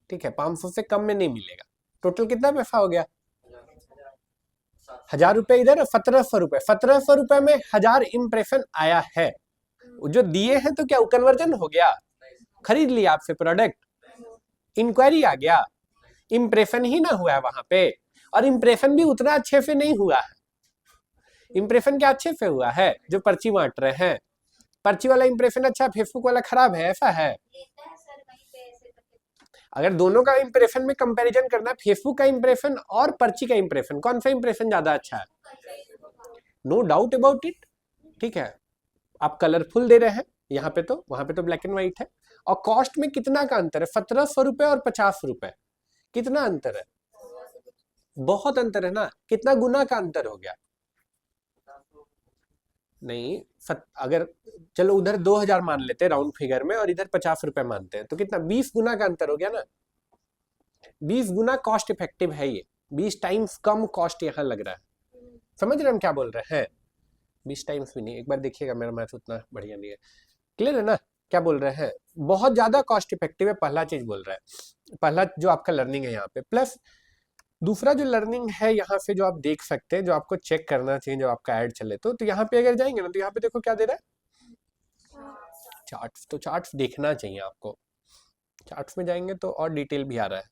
ठीक है, 500 से कम में नहीं मिलेगा। टोटल कितना पैसा हो गया? 1000 रुपए इधर, 1700 रुपए। 1700 रुपए में 1000 इंप्रेशन आया है, जो दिए हैं तो क्या वो कन्वर्जन हो गया? खरीद लिया आपसे प्रोडक्ट, इंक्वायरी आ गया, इंप्रेशन ही ना हुआ है वहां पे। और इंप्रेशन भी उतना अच्छे से नहीं हुआ है। इंप्रेशन क्या अच्छे से हुआ है? जो पर्ची बांट रहे हैं, पर्ची वाला इंप्रेशन अच्छा, फेसबुक वाला खराब है, ऐसा है।
लेता है सर वहीं पे ऐसे करके।
अगर दोनों का इंप्रेशन में कंपैरिजन करना है, फेसबुक का इंप्रेशन और पर्ची का इंप्रेशन, कौन सा इंप्रेशन ज्यादा अच्छा है? नो डाउट अबाउट इट, ठीक है। आप कलरफुल दे रहे हैं यहाँ पे, तो वहां पे तो ब्लैक एंड व्हाइट है। और कॉस्ट में कितना का अंतर है? 1700 रुपए और 50 रुपए, कितना अंतर है? बहुत अंतर है ना, कितना गुना का अंतर हो गया? नहीं, अगर चलो उधर 2000 मान लेते हैं राउंड फिगर में, और इधर 50 रुपए मानते हैं, तो कितना? 20 गुना का अंतर हो गया ना। 20 गुना कॉस्ट इफेक्टिव है ये, 20 टाइम्स कम कॉस्ट यहाँ लग रहा है। समझ रहे हैं हम क्या बोल रहे हैं? 20 टाइम्स भी नहीं, एक बार देखिएगा, मेरा मैथ उतना बढ़िया नहीं है। क्लियर है ना क्या बोल रहे हैं? बहुत ज्यादा कॉस्ट इफेक्टिव है, पहला चीज बोल रहा है। पहला जो आपका लर्निंग है यहाँ पे, प्लस दूसरा जो लर्निंग है यहाँ से जो आप देख सकते हैं, जो आपको चेक करना चाहिए, जो आपका ऐड चले तो यहाँ पे अगर जाएंगे ना, तो यहाँ पे देखो क्या दे रहा है? चार्ट्स। तो चार्ट्स देखना चाहिए आपको, चार्ट्स में जाएंगे तो और डिटेल भी आ रहा है।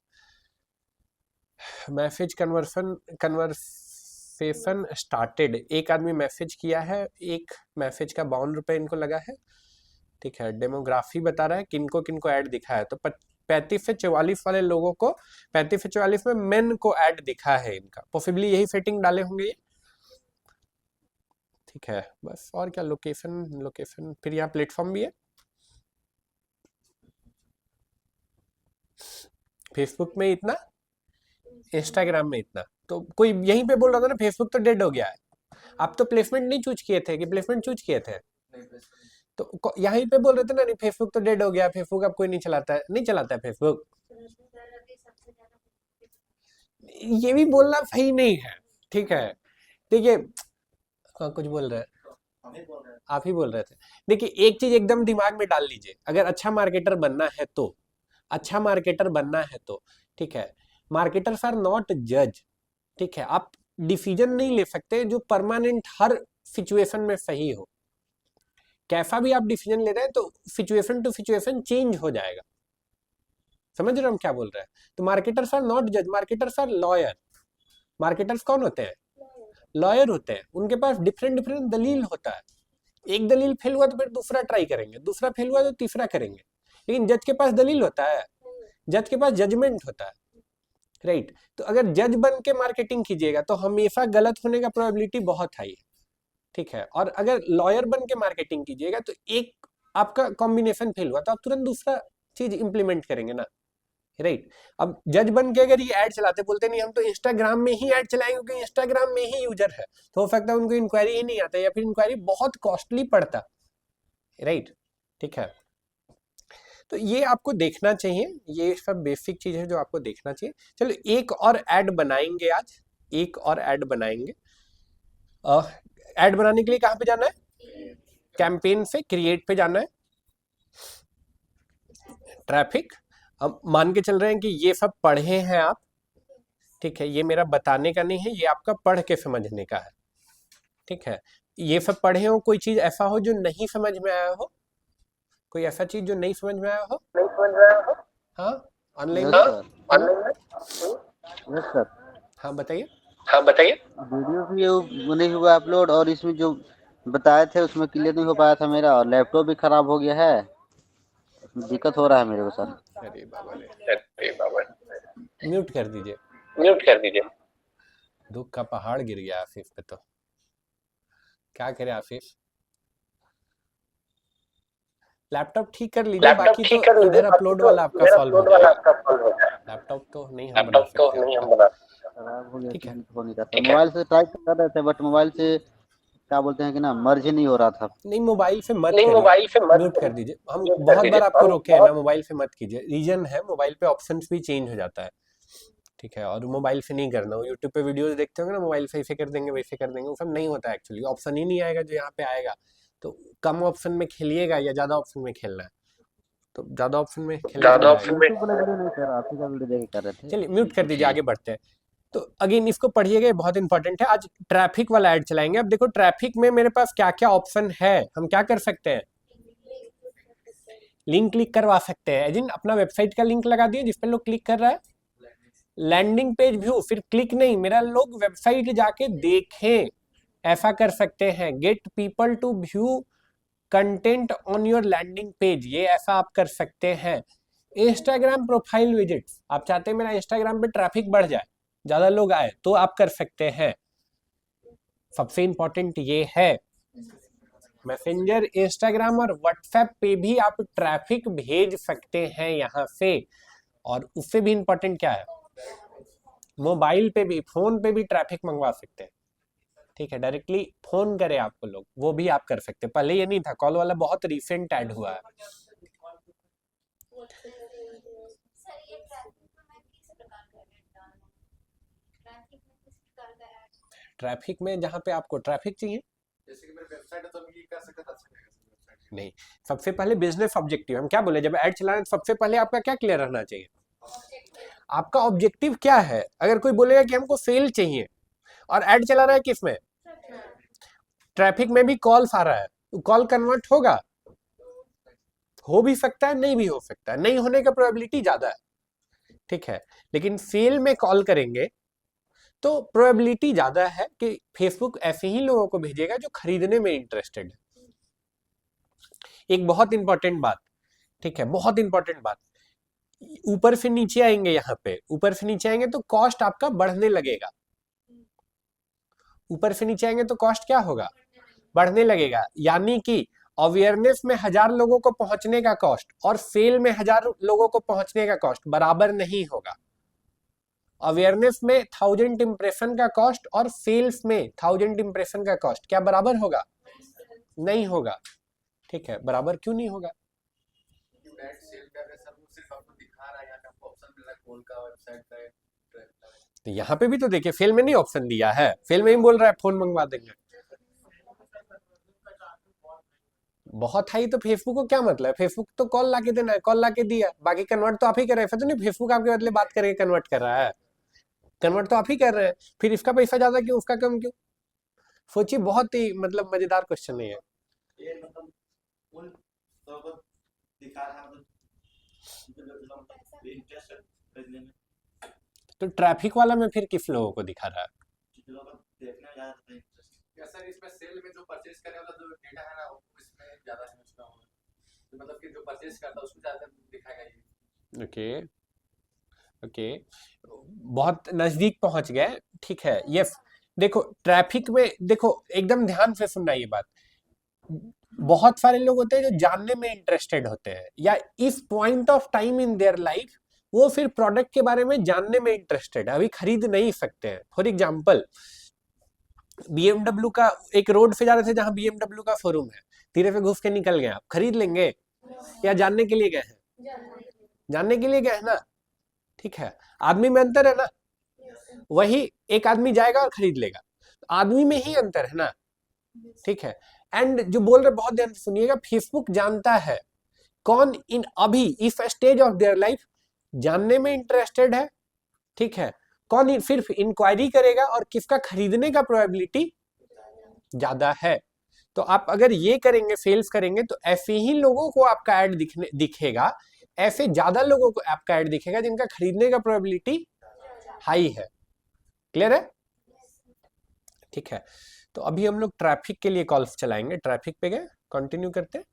मैसेज कन्वर्सेशन स्टार्टेड, एक आदमी मैसेज किया है, एक मैसेज का 52 रुपये इनको लगा है। ठीक है, डेमोग्राफी बता रहा है किनको किनको ऐड दिखा है, तो 35 से 44 वाले लोगों को, 35 से 44 में मेन को ऐड दिखा है इनका, पॉसिबली यही सेटिंग डाले होंगे ये। ठीक है, बस और क्या, लोकेशन फिर यहाँ प्लेटफॉर्म भी है, फेसबुक में इतना, इंस्टाग्राम में इतना। तो कोई यहीं पे बोल रहा था ना फेसबुक तो डेड हो गया है, आप तो प्लेसमेंट नहीं चूज किए थे कि प्लेसमेंट चूज किए थे? तो यहीं पे बोल रहे थे ना, नहीं फेसबुक तो डेड हो गया, फेसबुक अब कोई नहीं चलाता है, नहीं चलाता है फेसबुक। ये भी बोलना सही नहीं है, ठीक है। देखिए कुछ बोल रहे हैं, आप ही बोल रहे थे। देखिए एक चीज एकदम दिमाग में डाल लीजिए, अगर अच्छा मार्केटर बनना है तो, अच्छा मार्केटर बनना है तो, ठीक है, मार्केटर्स आर नॉट जज। ठीक है, आप डिसीजन नहीं ले सकते जो परमानेंट हर सिचुएशन में सही हो। कैसा भी आप डिसीजन ले रहे हैं तो सिचुएशन टू सिचुएशन चेंज हो जाएगा, समझ रहे हो हम क्या बोल रहे हैं? तो मार्केटर्स आर नॉट जज, मार्केटर्स आर लॉयर। मार्केटर्स कौन होते हैं? लॉयर होते हैं, उनके पास डिफरेंट डिफरेंट दलील होता है, एक दलील फेल हुआ तो फिर दूसरा ट्राई करेंगे, दूसरा फेल हुआ तो तीसरा करेंगे। लेकिन जज के पास दलील होता है, जज के पास जजमेंट होता है, राइट। तो अगर जज बन के मार्केटिंग कीजिएगा तो हमेशा गलत होने का प्रोबेबिलिटी बहुत हाई है, ठीक है। और अगर लॉयर बन के मार्केटिंग कीजिएगा तो एक आपका कॉम्बिनेशन फेल हुआ तो आप तुरंत दूसरा चीज इंप्लीमेंट करेंगे ना, राइट। अब जज बन के अगर ये ऐड चलाते, बोलते नहीं हम तो इंस्टाग्राम में ही ऐड चलाएंगे क्योंकि इंस्टाग्राम में ही यूजर है, तो हो सकता है उनको इंक्वायरी ही नहीं आता या फिर इंक्वायरी बहुत कॉस्टली पड़ता, राइट। ठीक है, तो ये आपको देखना चाहिए, ये सब बेसिक चीज है जो आपको देखना चाहिए। चलो एक और ऐड बनाएंगे आज, एक और ऐड बनाएंगे। ऐड बनाने के लिए कहाँ पे जाना है? कैंपेन से क्रिएट पे जाना है, ट्रैफिक। अब मान के चल रहे हैं कि ये सब पढ़े हैं आप, ठीक है, ये मेरा बताने का नहीं है, ये आपका पढ़ के समझने का है, ठीक है। ये सब पढ़े हो, कोई चीज ऐसा हो जो नहीं समझ में आया हो, कोई ऐसा चीज जो नहीं समझ में आया हो? हाँ ऑनलाइन
यस सर।
हाँ बताइए।
वीडियो भी वो नहीं हुआ अपलोड, और इसमें जो बताए थे उसमें क्लियर नहीं हो पाया था मेरा, और लैपटॉप भी खराब हो गया है, उसमें दिक्कत हो रहा है मेरे को सर।
अरे बाबा रे, म्यूट कर दीजिए। दुख का पहाड़ गिर गया आसिफ पे, तो क्या करे आसिफ, लैपटॉप ठीक कर लीजिए, बाकी तो इधर अपलोड वाला आपका सॉल्व हो जाएगा। लैपटॉप तो नहीं हम बना सकते आपका,
खराब हो गया,
ठीक है।
हो नहीं रहा था। मोबाइल से ट्राई कर रहे थे बट मोबाइल से क्या बोलते हैं कि ना मर्ज ही नहीं हो रहा था।
नहीं मोबाइल से मत करिए, म्यूट कर दीजिए। हम बहुत बार आपको रोके हैं ना, मोबाइल से मत कीजिए। रीजन है मोबाइल पे ऑप्शंस भी चेंज हो जाता है, ठीक है, और मोबाइल से नहीं करना। यूट्यूब पे वीडियोस देखते होंगे ना, मोबाइल से ऐसे कर देंगे वैसे कर देंगे, वो सब नहीं होता है एक्चुअली, ऑप्शन ही नहीं आएगा जो यहाँ पे आएगा। तो कम ऑप्शन में खेलिएगा या ज्यादा ऑप्शन में खेलना है, तो ज्यादा ऑप्शन में खेलना है।
यूट्यूब वाला वीडियो नहीं सर, आप ही का वीडियो देख कर रहे थे।
चलिए म्यूट कर दीजिए, आगे बढ़ते हैं। तो अगेन इसको पढ़िएगा, बहुत इंपॉर्टेंट है। आज ट्रैफिक वाला ऐड चलाएंगे। अब देखो ट्रैफिक में मेरे पास क्या क्या ऑप्शन है, हम क्या कर सकते हैं? लिंक क्लिक करवा सकते हैं, जिन अपना वेबसाइट का लिंक लगा दिए जिस पे लोग क्लिक कर रहा है, लैंडिंग पेज व्यू, फिर क्लिक नहीं, मेरा लोग वेबसाइट जाके देखें, ऐसा कर सकते हैं। Get people to view content on your landing page, ये ऐसा आप कर सकते हैं। इंस्टाग्राम प्रोफाइल विजिट्स, आप चाहते हैं मेरा इंस्टाग्राम पे ट्रैफिक बढ़ जाए, ज्यादा लोग आए, तो आप कर सकते हैं। सबसे इंपॉर्टेंट ये है, मैसेंजर, इंस्टाग्राम और व्हाट्सएप पे भी आप ट्रैफिक भेज सकते हैं यहाँ से। और उससे भी इंपॉर्टेंट क्या है, मोबाइल पे भी, फोन पे भी ट्रैफिक मंगवा सकते हैं, ठीक है। डायरेक्टली फोन करे आपको लोग, वो भी आप कर सकते हैं। पहले ये नहीं था, कॉल वाला बहुत रिसेंट ऐड हुआ है।
सर ये ट्रैफिक में मैं किस प्रकार का ऐड डालूं? ट्रैफिक में किस प्रकार का ऐड?
ट्रैफिक में जहाँ पे आपको ट्रैफिक चाहिए,
जैसे कि मेरी वेबसाइट है तो हम ये कर सकते हैं, अच्छा वेबसाइट
नहीं, सबसे पहले बिजनेस ऑब्जेक्टिव, हम क्या बोले जब ऐड चलाना, सबसे पहले आपका क्या क्लियर रहना चाहिए? आपका ऑब्जेक्टिव क्या है? अगर कोई बोलेगा कि हमको सेल चाहिए और ऐड चला रहा है किसमें? ट्रैफिक में भी कॉल्स आ रहा है, तो कॉल कन्वर्ट होगा? हो भी सकता है, नहीं भी हो सकता है, नहीं होने का प्रोबेबिलिटी ज्यादा है। ठीक है, लेकिन सेल में कॉल करेंगे तो प्रोबेबिलिटी ज्यादा है कि फेसबुक ऐसे ही लोगों को भेजेगा जो खरीदने में इंटरेस्टेड है। एक बहुत इंपॉर्टेंट बात, ठीक है, बहुत इंपॉर्टेंट बात, ऊपर से नीचे आएंगे, यहाँ पे ऊपर से नीचे आएंगे तो कॉस्ट आपका बढ़ने लगेगा। ऊपर से नीचे आएंगे तो कॉस्ट क्या होगा, बढ़ने लगेगा। यानी कि अवेयरनेस में 1000 लोगों को पहुंचने का कॉस्ट और सेल में 1000 लोगों को पहुंचने का कॉस्ट बराबर नहीं होगा। अवेयरनेस में 1000 इंप्रेशन का कॉस्ट और सेल्स में 1000 इंप्रेशन का कॉस्ट क्या बराबर होगा, नहीं होगा। ठीक है, बराबर क्यों नहीं होगा,
एड सेल कर रहे सर, वो सिर्फ आपको दिखा रहा है, यहाँ पे आपको ऑप्शन मिल रहा है कॉल का, वेबसाइट का,
तो यहाँ पे भी तो देखिए फेल में नहीं ऑप्शन दिया है, फेल में ही बोल रहा है फोन मंगवा देंगे। बहुत हाई तो फेसबुक को क्या मतलब है, फेसबुक तो कॉल लाके देना है, कॉल लाके दिया, बाकी कन्वर्ट तो आप ही कर रहे हैं। तो नहीं फेसबुक आपके बदले बात करके कन्वर्ट कर रहा है, कन्वर्ट तो आप ही कर रहे हैं, फिर इसका पैसा ज्यादा क्यों, उसका कम क्यों? सोचिए, बहुत ही मतलब मजेदार क्वेश्चन है ये।
ये मतलब उन लोगों को दिखा रहा है, मतलब इंटरेस्ट खरीदने में,
तो ट्रैफिक वाला में फिर किस लोगों को दिखा रहा है?
जो लोग देखने में ज्यादा इंटरेस्ट।
या सर इसमें सेल में जो परचेज करने वाला जो डेटा है ना, वो इसमें ज्यादा है उसका, तो मतलब कि जो परचेज करता है उसको ज्यादा दिखाएगा ये।
ओके ओके, बहुत नजदीक पहुंच गए, ठीक है। ये देखो ट्रैफिक में, देखो एकदम ध्यान से सुनना ये बात, बहुत सारे लोग होते हैं जो जानने में इंटरेस्टेड होते हैं, या इस point of time in their life वो फिर प्रोडक्ट के बारे में जानने में इंटरेस्टेड है, अभी खरीद नहीं सकते हैं। फॉर एग्जाम्पल, BMW का, एक रोड से जा रहे थे जहां BMW का शोरूम है, धीरे से घुस के निकल गए, आप खरीद लेंगे या जानने के लिए गए हैं? जानने के लिए गए हैं ना, ठीक है। आदमी में अंतर है ना, वही एक आदमी जाएगा और खरीद लेगा, आदमी में ही अंतर है ना, ठीक है। एंड जो बोल रहे बहुत ध्यान से सुनिएगा, फेसबुक जानता है कौन इन अभी इस स्टेज ऑफ देयर लाइफ जानने में इंटरेस्टेड है, ठीक है, कौन सिर्फ इंक्वायरी करेगा और किसका खरीदने का प्रोबेबिलिटी ज्यादा है। तो आप अगर ये करेंगे, सेल्स करेंगे, तो ऐसे ही लोगों को आपका ऐड दिखेगा, ऐसे ज्यादा लोगों को आपका ऐड दिखेगा जिनका खरीदने का प्रोबेबिलिटी हाई है। क्लियर है, ठीक है। तो अभी हम लोग ट्रैफिक के लिए कॉल्स चलाएंगे, ट्रैफिक पे गए, कंटिन्यू करते।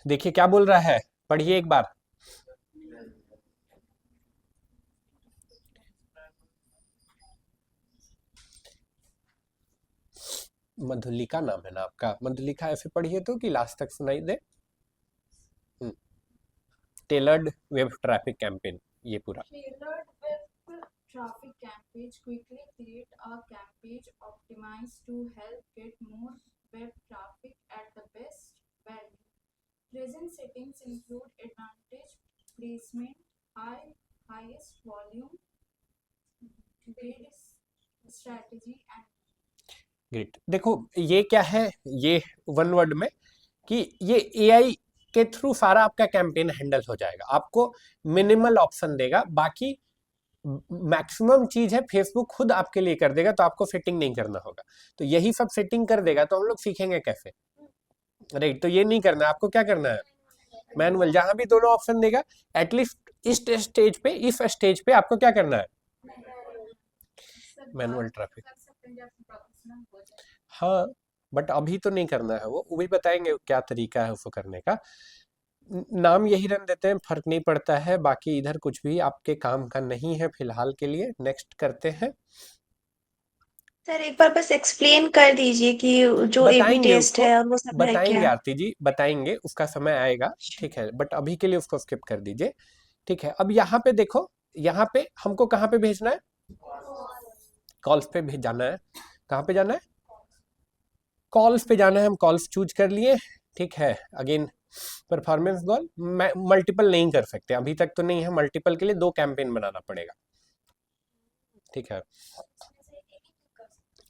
देखिए क्या बोल रहा है, पढ़िए एक बार। मधुलिका नाम है ना आपका, मधुलिका ऐसे पढ़िए तो कि लास्ट तक सुनाई दे। टेलर्ड वेब ट्रैफिक कैंपेन, ये पूरा।
Tailored web traffic campaigns quickly create a campaign optimized to help get more web traffic at the best value. Present settings include advantage placement, highest volume, bid strategy and
great. देखो ये क्या है, ये one word में कि ये AI के through सारा आपका कैंपेन हैंडल हो जाएगा, आपको मिनिमल ऑप्शन देगा, बाकी मैक्सिमम चीज है फेसबुक खुद आपके लिए कर देगा, तो आपको सेटिंग नहीं करना होगा। तो यही सब सेटिंग कर देगा, तो हम लोग सीखेंगे कैसे, राइट। तो ये नहीं करना है आपको, क्या करना है, मैनुअल, जहां भी दोनों ऑप्शन देगा एटलीस्ट इस स्टेज पे, इस स्टेज पे आपको क्या करना है, मैनुअल ट्रैफिक। हाँ, बट अभी तो नहीं करना है, वो भी बताएंगे क्या तरीका है उसको करने का। नाम यही रन देते हैं, फर्क नहीं पड़ता है, बाकी इधर कुछ भी आपके काम का नहीं है फिलहाल के लिए। नेक्स्ट करते हैं।
सर एक बार बस एक्सप्लेन कर दीजिए कि जो एबी
बताएंगे
टेस्ट
उसको,
है और वो सब है
बताएंगे
क्या।
आरती जी, बताएंगे, उसका समय आएगा, ठीक है, बट अभी के लिए उसको स्किप कर दीजिए, ठीक है। अब यहाँ पे देखो, यहाँ पे हमको कहाँ पे भेजना है, कॉल्स पे भेज जाना है। कहाँ पे जाना है, कॉल्स पे जाना है, हम कॉल्स चूज कर लिए, ठीक है। अगेन परफॉर्मेंस गोल मल्टीपल नहीं कर सकते, अभी तक तो नहीं है, मल्टीपल के लिए 2 कैंपेन बनाना पड़ेगा, ठीक है।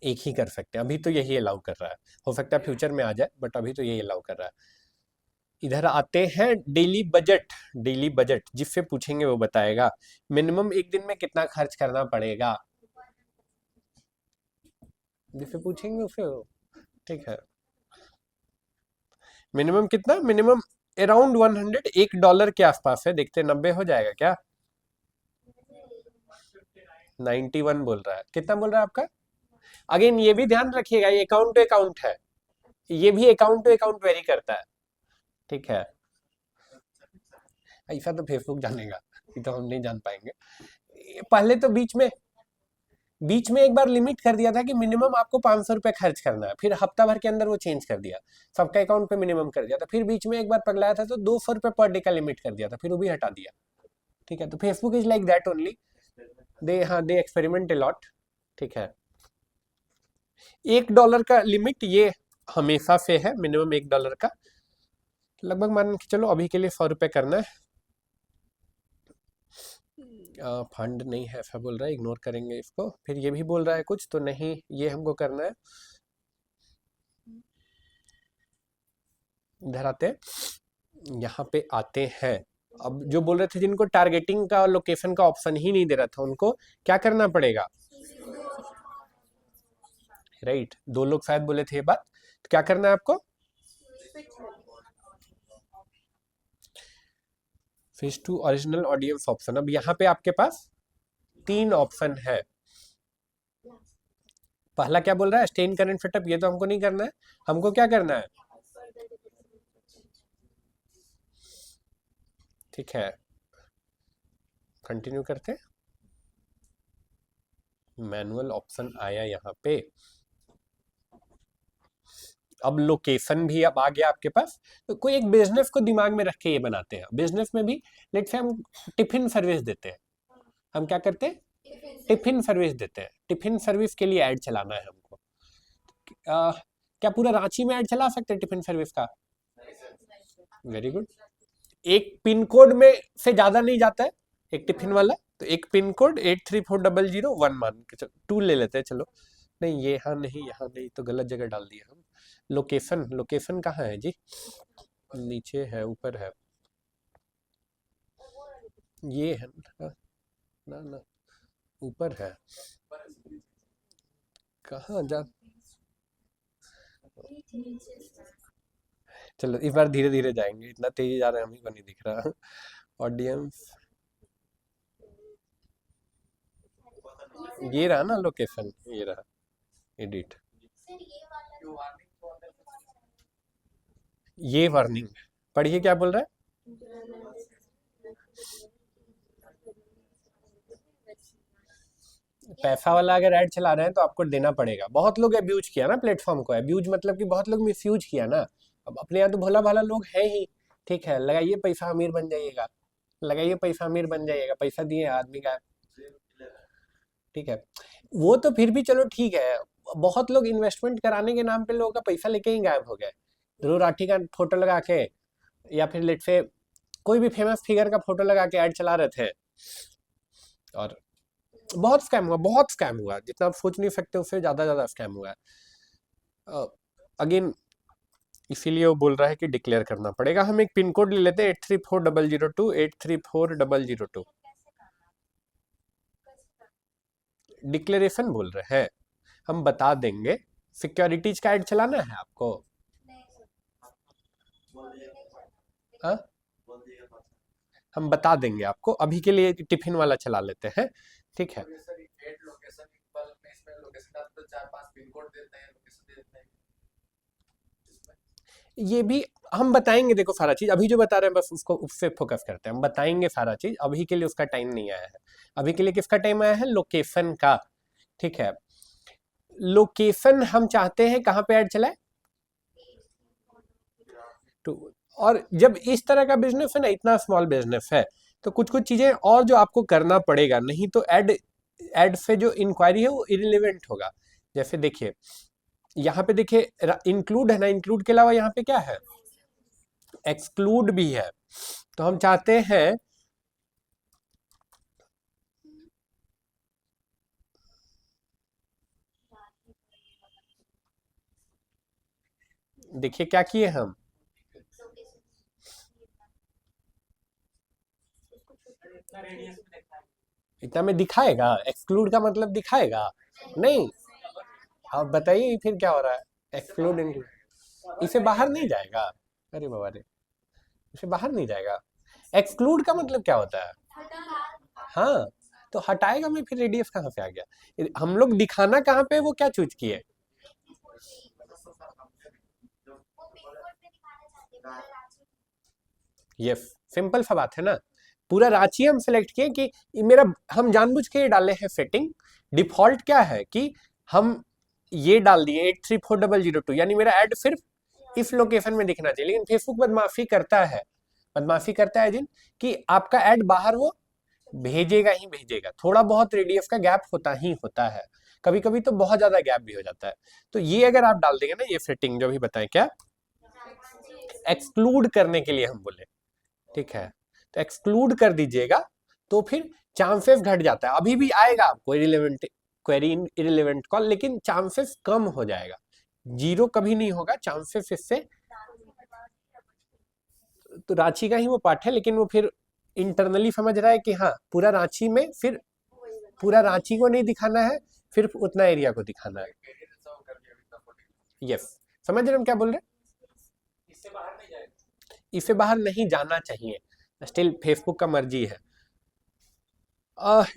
एक ही कर सकते हैं, अभी तो यही अलाउ कर रहा है, हो सकता है फ्यूचर में आ जाए, बट अभी तो यही अलाउ कर रहा है। इधर आते हैं डेली बजट। डेली बजट जिससे पूछेंगे वो बताएगा मिनिमम एक दिन में कितना खर्च करना पड़ेगा, जिससे पूछेंगे उसे, ठीक है। मिनिमम कितना, मिनिमम अराउंड 100, $1 के आसपास है। देखते हैं 90 हो जाएगा क्या? 91 बोल रहा है। कितना बोल रहा है आपका? अगेन ये भी ध्यान रखिएगा, ये अकाउंट टू अकाउंट है, ये भी अकाउंट टू अकाउंट वेरी करता है, ठीक है। ऐसा तो फेसबुक जानेगा, ये तो हम नहीं जान पाएंगे। पहले तो बीच में एक बार लिमिट कर दिया था कि मिनिमम आपको 500 रुपए खर्च करना है, फिर हफ्ता भर के अंदर वो चेंज कर दिया, सबका अकाउंट पे मिनिमम कर दिया था। फिर बीच में एक बार पगलाया था तो 200 रुपए पर डे का लिमिट कर दिया था, फिर वो भी हटा दिया, ठीक है। तो Facebook is like that only, they experiment a lot, ठीक है। $1 का लिमिट ये हमेशा से है, मिनिमम $1 का। लगभग मान के चलो अभी के लिए 100 रुपए करना है। फंड नहीं है ऐसा बोल रहा है, इग्नोर करेंगे इसको। फिर ये भी बोल रहा है कुछ, तो नहीं, ये हमको करना है। इधर आते हैं, यहाँ पे आते हैं। अब जो बोल रहे थे जिनको टारगेटिंग का और लोकेशन का ऑप्शन ही नहीं दे रहा था, उनको क्या करना पड़ेगा? राइट, 2 लोग शायद बोले थे ये बात। तो क्या करना है आपको? Switch to original audience option. अब यहाँ पे आपके पास 3 ऑप्शन है। पहला क्या बोल रहा है? स्टे इन करंट सेटअप, ये तो हमको नहीं करना है। हमको क्या करना है? ठीक है, कंटिन्यू करते। मैनुअल ऑप्शन आया यहाँ पे। अब लोकेशन भी अब आ गया आपके पास। तो कोई एक बिजनेस को दिमाग में रख के ये बनाते हैं। बिजनेस में भी लेट्स से हम टिफिन सर्विस देते हैं। हम क्या करते हैं? टिफिन सर्विस देते हैं। टिफिन सर्विस के लिए ऐड चलाना है हमको। क्या पूरा रांची में ऐड चला सकते हैं टिफिन सर्विस का? Very good. एक पिन कोड में से ज्यादा नहीं जाता है एक टिफिन वाला, तो एक पिन कोड 834001 मान के चलो, 2 ले लेते हैं। चलो नहीं, ये यहाँ नहीं, तो गलत जगह डाल दिया हम। लोकेशन कहाँ है जी? नीचे है, ऊपर है, ये है ना, ऊपर है। कहाँ जा? चलो इस बार धीरे धीरे जाएंगे, इतना तेजी जा रहे हैं, हमें को नहीं दिख रहा। ऑडियंस, ये रहा ना लोकेशन, ये रहा, एडिट। ये वार्निंग पढ़िए, क्या बोल रहा है? पैसा वाला अगर ऐड चला रहे हैं तो आपको देना पड़ेगा। बहुत लोग अब्यूज किया ना प्लेटफॉर्म को, अब्यूज मतलब कि बहुत लोग मिसयूज किया ना। अब अपने यहाँ तो भोला भाला लोग हैं ही, ठीक है, लगाइए पैसा अमीर बन जाइएगा, लगाइए पैसा अमीर बन जाइएगा, पैसा दिए आदमी का, ठीक है। वो तो फिर भी चलो ठीक है, बहुत लोग इन्वेस्टमेंट कराने के नाम पे लोगों का पैसा लेके ही गायब हो गए। ध्रुव राठी का फोटो लगा के या फिर लेट से कोई भी फेमस फिगर का फोटो लगा के ऐड चला रहे थे, और बहुत स्कैम हुआ, जितना आप सोच नहीं सकते उससे ज्यादा स्कैम हुआ है। अगेन इसीलिए वो बोल रहा है कि डिक्लेयर करना पड़ेगा। हम एक पिन कोड ले लेते हैं 834002 834002। डिक्लेरेशन बोल रहे हैं, हम बता देंगे। सिक्योरिटीज का ऐड चलाना है आपको? हाँ, हम बता देंगे आपको। अभी के लिए टिफिन वाला चला लेते हैं, ठीक है। ये भी हम बताएंगे, देखो सारा चीज अभी जो बता रहे हैं बस उसको उससे फोकस करते हैं। हम बताएंगे सारा चीज, अभी के लिए उसका टाइम नहीं आया है। अभी के लिए किसका टाइम आया है? लोकेशन का, ठीक है। लोकेशन हम चाहते हैं कहाँ पे ऐड चलाए? तो और जब इस तरह का बिजनेस है ना, इतना स्मॉल बिजनेस है, तो कुछ कुछ चीजें और जो आपको करना पड़ेगा, नहीं तो ऐड से जो इंक्वायरी है वो इरिलेवेंट होगा। जैसे देखिए यहाँ पे देखिए इंक्लूड है ना, इंक्लूड के अलावा यहाँ पे क्या है? एक्सक्लूड भी है। तो हम चाहते हैं देखिए क्या किए हम, इतना में दिखाएगा? एक्सक्लूड का मतलब दिखाएगा नहीं। आप बताइए फिर क्या हो रहा है? एक्सक्लूड इंक्लूड, इसे बाहर नहीं जाएगा। अरे बाबा रे, उसे बाहर नहीं जाएगा। एक्सक्लूड का मतलब क्या होता है? हाँ, तो हटाएगा में फिर रेडियस कहाँ से आ गया? हम लोग दिखाना कहाँ पे, वो क्या चूज किए? ये सिंपल सा बात है ना, पूरा रांची हम सेलेक्ट किए कि मेरा, हम जानबूझ के ये डाले हैं सेटिंग। डिफॉल्ट क्या है कि हम ये डाल दिए 834002, यानी मेरा ऐड सिर्फ इस लोकेशन में दिखना चाहिए। लेकिन फेसबुक बदमाशी करता है जिन कि आपका ऐड बाहर वो भेजेगा ही भेजेगा। थोड़ा बहुत रेडियस का गैप होता है, कभी कभी तो बहुत ज्यादा गैप भी हो जाता है। तो ये अगर आप डाल देंगे ना, ये सेटिंग जो भी बताएं, क्या एक्सक्लूड करने के लिए हम बोले, ठीक है, तो एक्सक्लूड कर दीजिएगा तो फिर चांसेस घट जाता है। अभी भी आएगा आपको इररिलेवेंट क्वेरी, इररिलेवेंट कॉल, लेकिन चांसेस कम हो जाएगा, जीरो कभी नहीं होगा चांसेस इससे। तो रांची का ही वो पार्ट है, लेकिन वो फिर इंटरनली समझ रहा है कि हाँ पूरा रांची में, फिर पूरा रांची को नहीं दिखाना है, फिर उतना एरिया को दिखाना है। यस, समझ रहे हम क्या बोल रहे हैं? इससे बाहर नहीं जाना चाहिए, स्टिल फेसबुक का मर्जी है।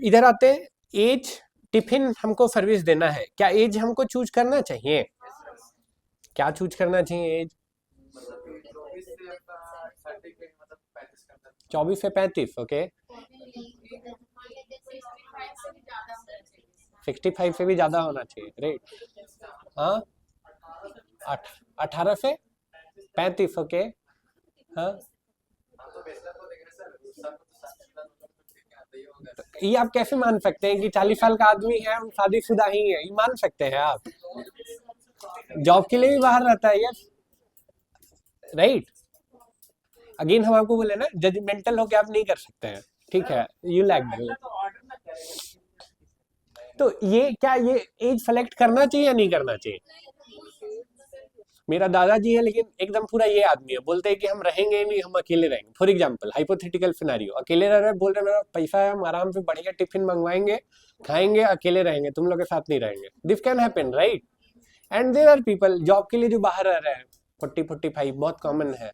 इधर आते हैं, एज टिफिन हमको सर्विस देना है, क्या एज हमको चूज करना चाहिए? क्या चूज करना चाहिए एज? 24 से 35, ओके। 65 से भी ज्यादा होना चाहिए, राइट। हाँ, 18 से 35, ओके। हाँ, ये आप कैसे मान सकते हैं कि 40 साल का आदमी है, हम शादीशुदा ही है, ये मान सकते हैं आप? जॉब के लिए भी बाहर रहता है, यस, राइट। अगेन हम आपको बोले ना, जजमेंटल होके आप नहीं कर सकते हैं, ठीक है, यू लैग। तो ये क्या, ये एज सेलेक्ट करना चाहिए या नहीं करना चाहिए? मेरा दादाजी है, लेकिन एकदम पूरा ये आदमी है, बोलते हैं कि हम रहेंगे नहीं, हम अकेले रहेंगे। फॉर एग्जाम्पल, हाइपोथेटिकल सिनेरियो, अकेले रह रहे, बोल रहे मेरा पैसा है, हम आराम से बढ़िया टिफिन मंगवाएंगे, खाएंगे, अकेले रहेंगे, तुम लोग के साथ नहीं रहेंगे। This can happen, right. And there are people job के लिए जो बाहर रह रहे हैं, 40-45 बहुत कॉमन है,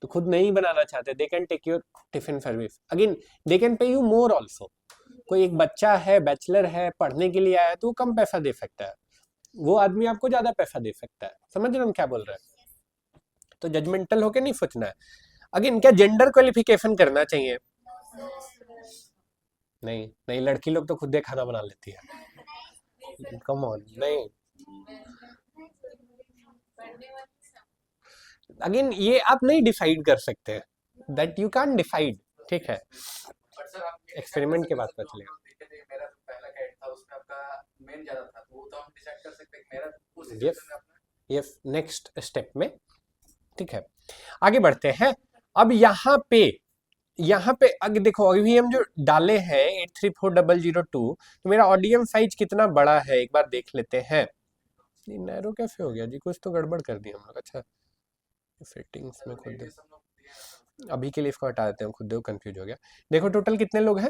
तो खुद नहीं बनाना चाहते, they can take your tiffin service. Again they can pay you more also. कोई एक बच्चा है, बैचलर है, पढ़ने के लिए आया है, तो वो कम पैसा दे सकता है, वो आदमी आपको ज्यादा पैसा दे सकता है। समझ रहे हम क्या बोल रहे हैं? तो जजमेंटल होके नहीं सोचना है। अगेन क्या जेंडर क्वालिफिकेशन करना चाहिए? नहीं नहीं, लड़की लोग तो खुद ही खाना बना लेती है, कम ऑन, नहीं। अगेन ये आप नहीं डिसाइड कर सकते हैं, दैट यू कैन डिसाइड, ठीक है, एक्सपेरिमेंट के बाद पता चलेगा।
मेरा जो पहला गाइड था उसमें आपका मेन ज्यादा था, तो वो तो हम डिसाइड कर सकते हैं कि मेरा उस
यस
सिचुएशन में अपना
यस, नेक्स्ट स्टेप में, ठीक है, आगे बढ़ते हैं। अब यहाँ पे अगर देखो, अभी हम जो डाले हैं 834002, तो मेरा ऑडियंस साइज कितना बड़ा है एक बार देख लेते हैं। नैरो कैसे हो गया जी? कुछ तो गड़बड़ कर दी हम लोग। अच्छा, सेटिंग्स में खुद, अभी के लिए इसको हटा देते हैं, खुद कंफ्यूज हो गया। देखो टोटल कितने लोग हैं,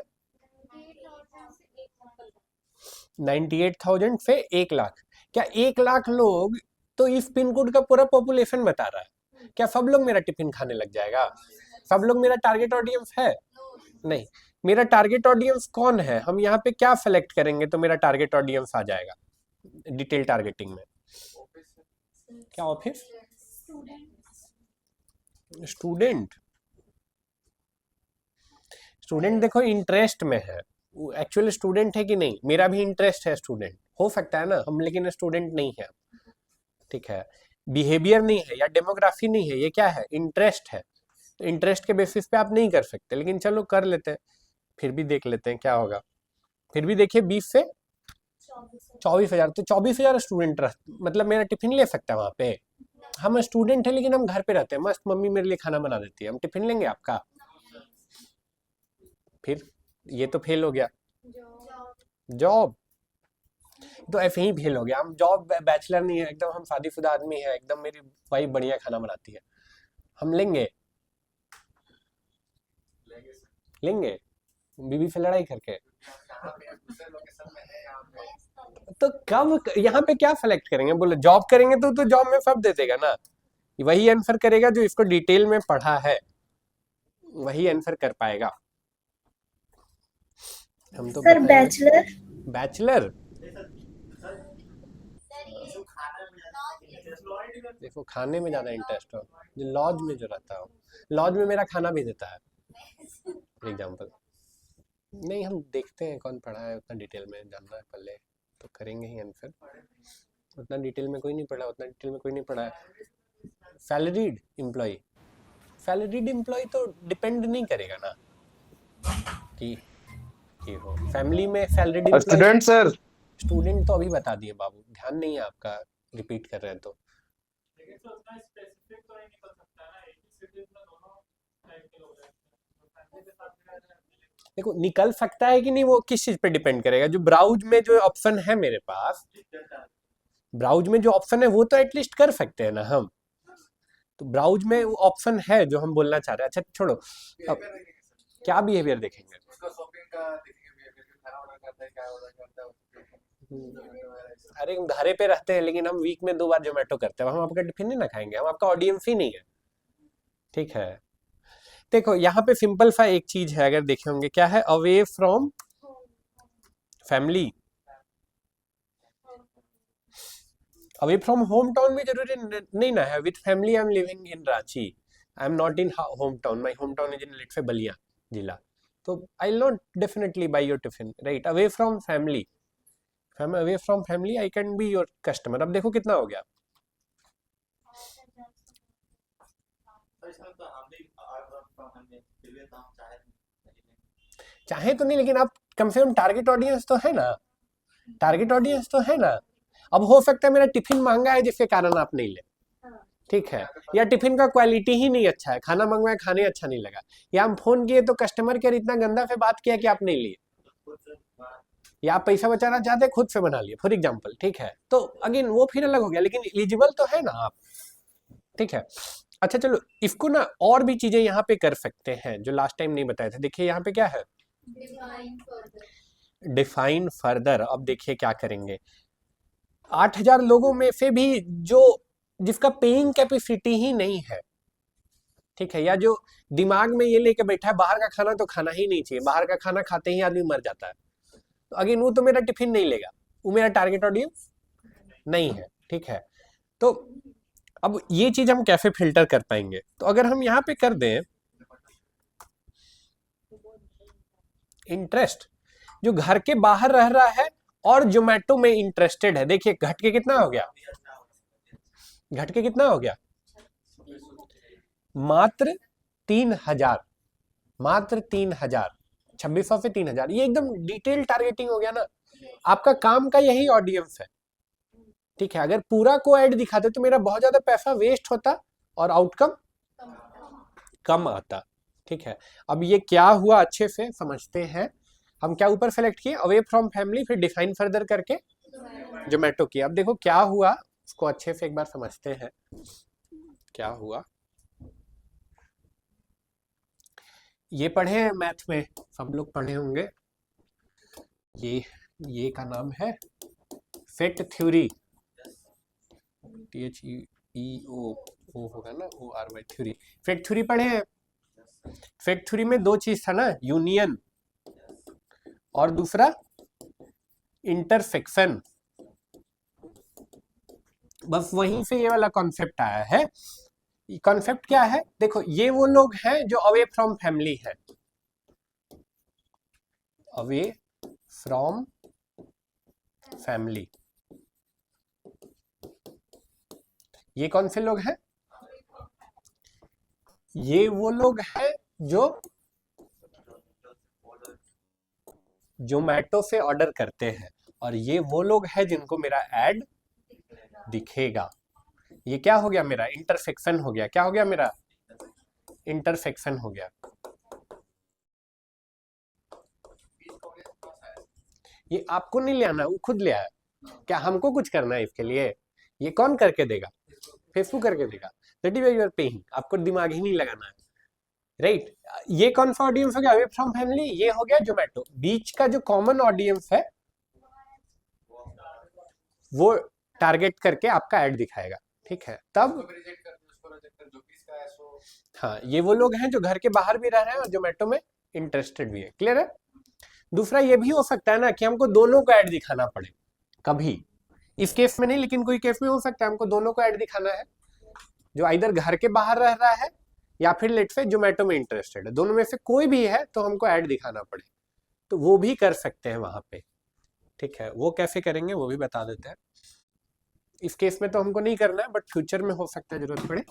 98,000 से 1 लाख। क्या 1 लाख लोग तो इस पिन कोड का पूरा पॉपुलेशन बता रहा है? क्या सब लोग मेरा टिफिन खाने लग जाएगा? सब लोग मेरा टारगेट ऑडियंस है? नहीं। मेरा टारगेट ऑडियंस कौन है? हम यहाँ पे क्या सेलेक्ट करेंगे तो मेरा टारगेट ऑडियंस आ जाएगा डिटेल टारगेटिंग में? क्या ऑफिस? स्टूडेंट देखो इंटरेस्ट में है, एक्चुअली स्टूडेंट है कि नहीं, मेरा भी इंटरेस्ट है, स्टूडेंट हो सकता है ना हम, लेकिन स्टूडेंट नहीं है, ठीक है, बिहेवियर नहीं है या डेमोग्राफी नहीं है, ये क्या है, इंटरेस्ट है। तो इंटरेस्ट के बेसिस पे आप नहीं कर सकते, लेकिन चलो कर लेते हैं, फिर भी देख लेते हैं क्या होगा। फिर भी देखिए 20 से 24,000, तो 24,000 स्टूडेंट मतलब मेरा टिफिन ले सकता है वहाँ पे। हम स्टूडेंट है लेकिन हम घर पे रहते हैं, मस्त मम्मी मेरे लिए खाना बना देती है, हम टिफिन लेंगे आपका? फिर ये तो फेल हो गया। जॉब तो ऐसे ही फेल हो गया, हम जॉब बैचलर नहीं है, एकदम हम शादीशुदा आदमी है, एकदम मेरी वाइफ बढ़िया खाना बनाती है, हम लेंगे बीवी से लड़ाई करके? तो कब यहाँ पे क्या सेलेक्ट करेंगे? बोले जॉब करेंगे तो जॉब में सब दे देगा ना, वही आंसर करेगा जो इसको डिटेल में पढ़ा है, वही आंसर कर पाएगा। हम तो
सर
बताएं
बैचलर।
बैचलर।
सर ये
देखो खाने में ज्यादा इंटरेस्ट हो, जो लॉज में जो रहता हो, लॉज में मेरा खाना भी देता है फॉर एग्जाम्पल। नहीं हम देखते हैं कौन पढ़ा है, उतना डिटेल में जानना है पहले तो करेंगे ही आंसर। उतना डिटेल में कोई नहीं पढ़ा, उतना डिटेल में कोई नहीं पढ़ा है। सैलरीड एम्प्लॉय, सैलरीड एम्प्लॉय तो डिपेंड नहीं करेगा ना कि हो फैमिली में salaried employ.
Student sir.
Student तो अभी बता दिए बाबू, ध्यान नहीं है आपका, रिपीट कर रहे हैं तो।
लेकिन सर उतना स्पेसिफिक तो नहीं निकल सकता है ना, एक ही सिटी में दोनों टाइप के लोग रहते हैं, तो फैमिली के साथ भी रहते हैं।
देखो निकल सकता है कि नहीं वो किस चीज पे डिपेंड करेगा। जो ब्राउज में जो ऑप्शन है मेरे पास, ब्राउज में जो ऑप्शन है वो तो एटलीस्ट कर सकते हैं ना हम। तो ब्राउज में वो ऑप्शन है जो हम बोलना चाह रहे हैं। अच्छा छोड़ो, अब क्या बिहेवियर देखेंगे?
उसका शॉपिंग का देखेंगे, बिहेवियर खाना ऑर्डर करता है, क्या ऑर्डर करता है।
अरे हम घरे पे रहते हैं लेकिन हम वीक में 2 बार जोमेटो करते हैं, हम आपका टिफिन नहीं ना खाएंगे, हम आपका ऑडियंस ही नहीं है। ठीक है, देखो यहाँ पे सिंपल सा एक चीज है, अगर देखे होंगे क्या है, away from family. Away from home town भी जरूरी नहीं ना है। With family I am living in Ranchi, I am not in home town, my home town is in let's say Ballia जिला, तो I will not definitely by your tiffin, right. Away from family, away from family I can be your customer. अब देखो कितना हो गया, चाहे तो नहीं लेकिन आप कम से कम टारगेट ऑडियंस तो है ना, टारगेट ऑडियंस तो है ना। अब हो सकता है मेरा टिफिन महंगा है जिसके कारण आप नहीं ले, ठीक है, या टिफिन का क्वालिटी ही नहीं अच्छा है, खाना मंगवाया खाने अच्छा नहीं लगा, या हम फोन किए तो कस्टमर केयर इतना गंदा से बात किया कि आप नहीं लिए, या आप पैसा बचाना चाहते खुद से बना लिए फॉर एग्जाम्पल, ठीक है। तो अगेन वो फिर अलग हो गया, लेकिन एलिजिबल तो है ना आप, ठीक है। अच्छा चलो इसको ना और भी चीजें यहाँ पे कर सकते हैं जो लास्ट टाइम नहीं बताए थे। देखिए यहाँ पे क्या है, डिफाइन फर्दर। अब देखिए क्या करेंगे, 8000 लोगों में से भी जो जिसका पेइंग कैपेसिटी ही नहीं है, ठीक है, या जो दिमाग में ये लेके बैठा है बाहर का खाना तो खाना ही नहीं चाहिए, बाहर का खाना खाते ही आदमी मर जाता है, तो अगेन वो तो मेरा टिफिन नहीं लेगा, वो मेरा टारगेट ऑडियंस नहीं है, ठीक है। तो अब ये चीज हम कैसे फिल्टर कर पाएंगे, तो अगर हम यहाँ पे कर दें इंटरेस्ट, जो घर के बाहर रह रहा है और जोमेटो में इंटरेस्टेड है, देखिए घट के कितना हो गया, घट के कितना हो गया, मात्र 3000, मात्र 3000, 2600 से 3000। ये एकदम डिटेल टारगेटिंग हो गया ना, आपका काम का यही ऑडियंस है, ठीक है। अगर पूरा को ऐड दिखाते तो मेरा बहुत ज्यादा पैसा वेस्ट होता और आउटकम कम आता, ठीक है। अब ये क्या हुआ अच्छे से समझते हैं, हम क्या ऊपर सेलेक्ट किए, अवे फ्रॉम फैमिली, फिर डिफाइन फर्दर करके जोमेटो किया। अब देखो क्या हुआ, उसको अच्छे से एक बार समझते हैं क्या हुआ। ये पढ़े हैं मैथ में, सब लोग पढ़े होंगे, ये का नाम है सेट थ्योरी, THEO होगा ना, ORY थ्योरी। सेट थ्योरी पढ़े हैं। सेट थ्योरी में 2 चीज था ना, यूनियन और दूसरा इंटरसेक्शन, बस वहीं से ये वाला कॉन्सेप्ट आया है। कॉन्सेप्ट क्या है, देखो ये वो लोग हैं जो अवे फ्रॉम फैमिली है, अवे फ्रॉम फैमिली, ये कौन से लोग हैं, ये वो लोग हैं जो जोमेटो से ऑर्डर करते हैं, और ये वो लोग हैं जिनको मेरा ऐड दिखेगा। ये क्या हो गया, मेरा इंटरसेक्शन हो गया। क्या हो गया, मेरा इंटरसेक्शन हो गया। ये आपको नहीं ले आना, वो खुद ले आया। क्या हमको कुछ करना है इसके लिए? ये कौन करके देगा? फेसबुक करके देगा। That is why you are paying, आपको दिमाग ही नहीं लगाना है, राइट। ये कौन सा ऑडियंस हो गया, अवे फ्रॉम फैमिली, ये हो गया जोमेटो। बीच का जो कॉमन ऑडियंस है वो टारगेट करके आपका ऐड दिखाएगा, ठीक है। तब
रिजेक्ट कर दो, उसको रिजेक्ट कर दो, का है सो
हाँ, ये वो लोग हैं जो घर के बाहर भी रह रहे हैं और जोमेटो में इंटरेस्टेड भी है। क्लियर है? दूसरा ये भी हो सकता है ना कि हमको दोनों को ऐड दिखाना पड़े कभी, इस केस में नहीं लेकिन कोई केस में हो सकता है हमको दोनों को ऐड दिखाना है, जो इधर घर के बाहर रह रहा है या फिर लेट से जोमेटो में इंटरेस्टेड है, दोनों में से कोई भी है तो हमको ऐड दिखाना पड़े, तो वो भी कर सकते हैं वहां पे। ठीक है, वो कैसे करेंगे वो भी बता देते हैं। इस केस में तो हमको नहीं करना है, बट फ्यूचर में हो सकता है जरूरत पड़े।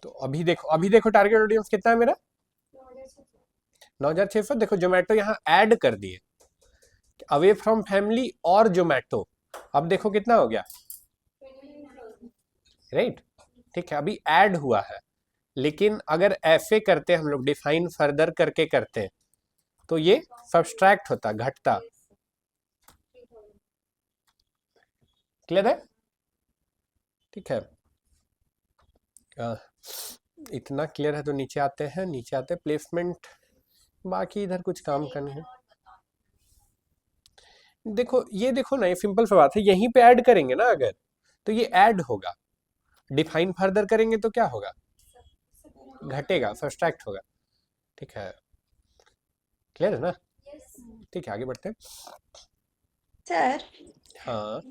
तो अभी देखो टारगेट ऑडियंस कितना है मेरा, 9600। देखो जोमेटो यहाँ ऐड कर दिए, अवे फ्रॉम फैमिली और जोमेटो, अब देखो कितना हो गया, राइट? ठीक है, अभी ऐड हुआ है, लेकिन अगर ऐसे करते हम लोग डिफाइन फर्दर करके करते तो ये सब्सट्रैक्ट होता, घटता। क्लियर है? ठीक है, इतना क्लियर है तो नीचे आते हैं, नीचे आते हैं प्लेसमेंट, बाकी इधर कुछ काम करने हैं। देखो ये देखो ना, ये सिंपल सा बात है, यहीं पे ऐड करेंगे ना अगर, तो ये ऐड होगा, डिफाइन फर्दर करेंगे तो क्या होगा, घटेगा, सब्सट्रैक्ट होगा। ठीक है, क्लियर है ना? ठीक है, आगे बढ़ते हैं।
सर,
हाँ,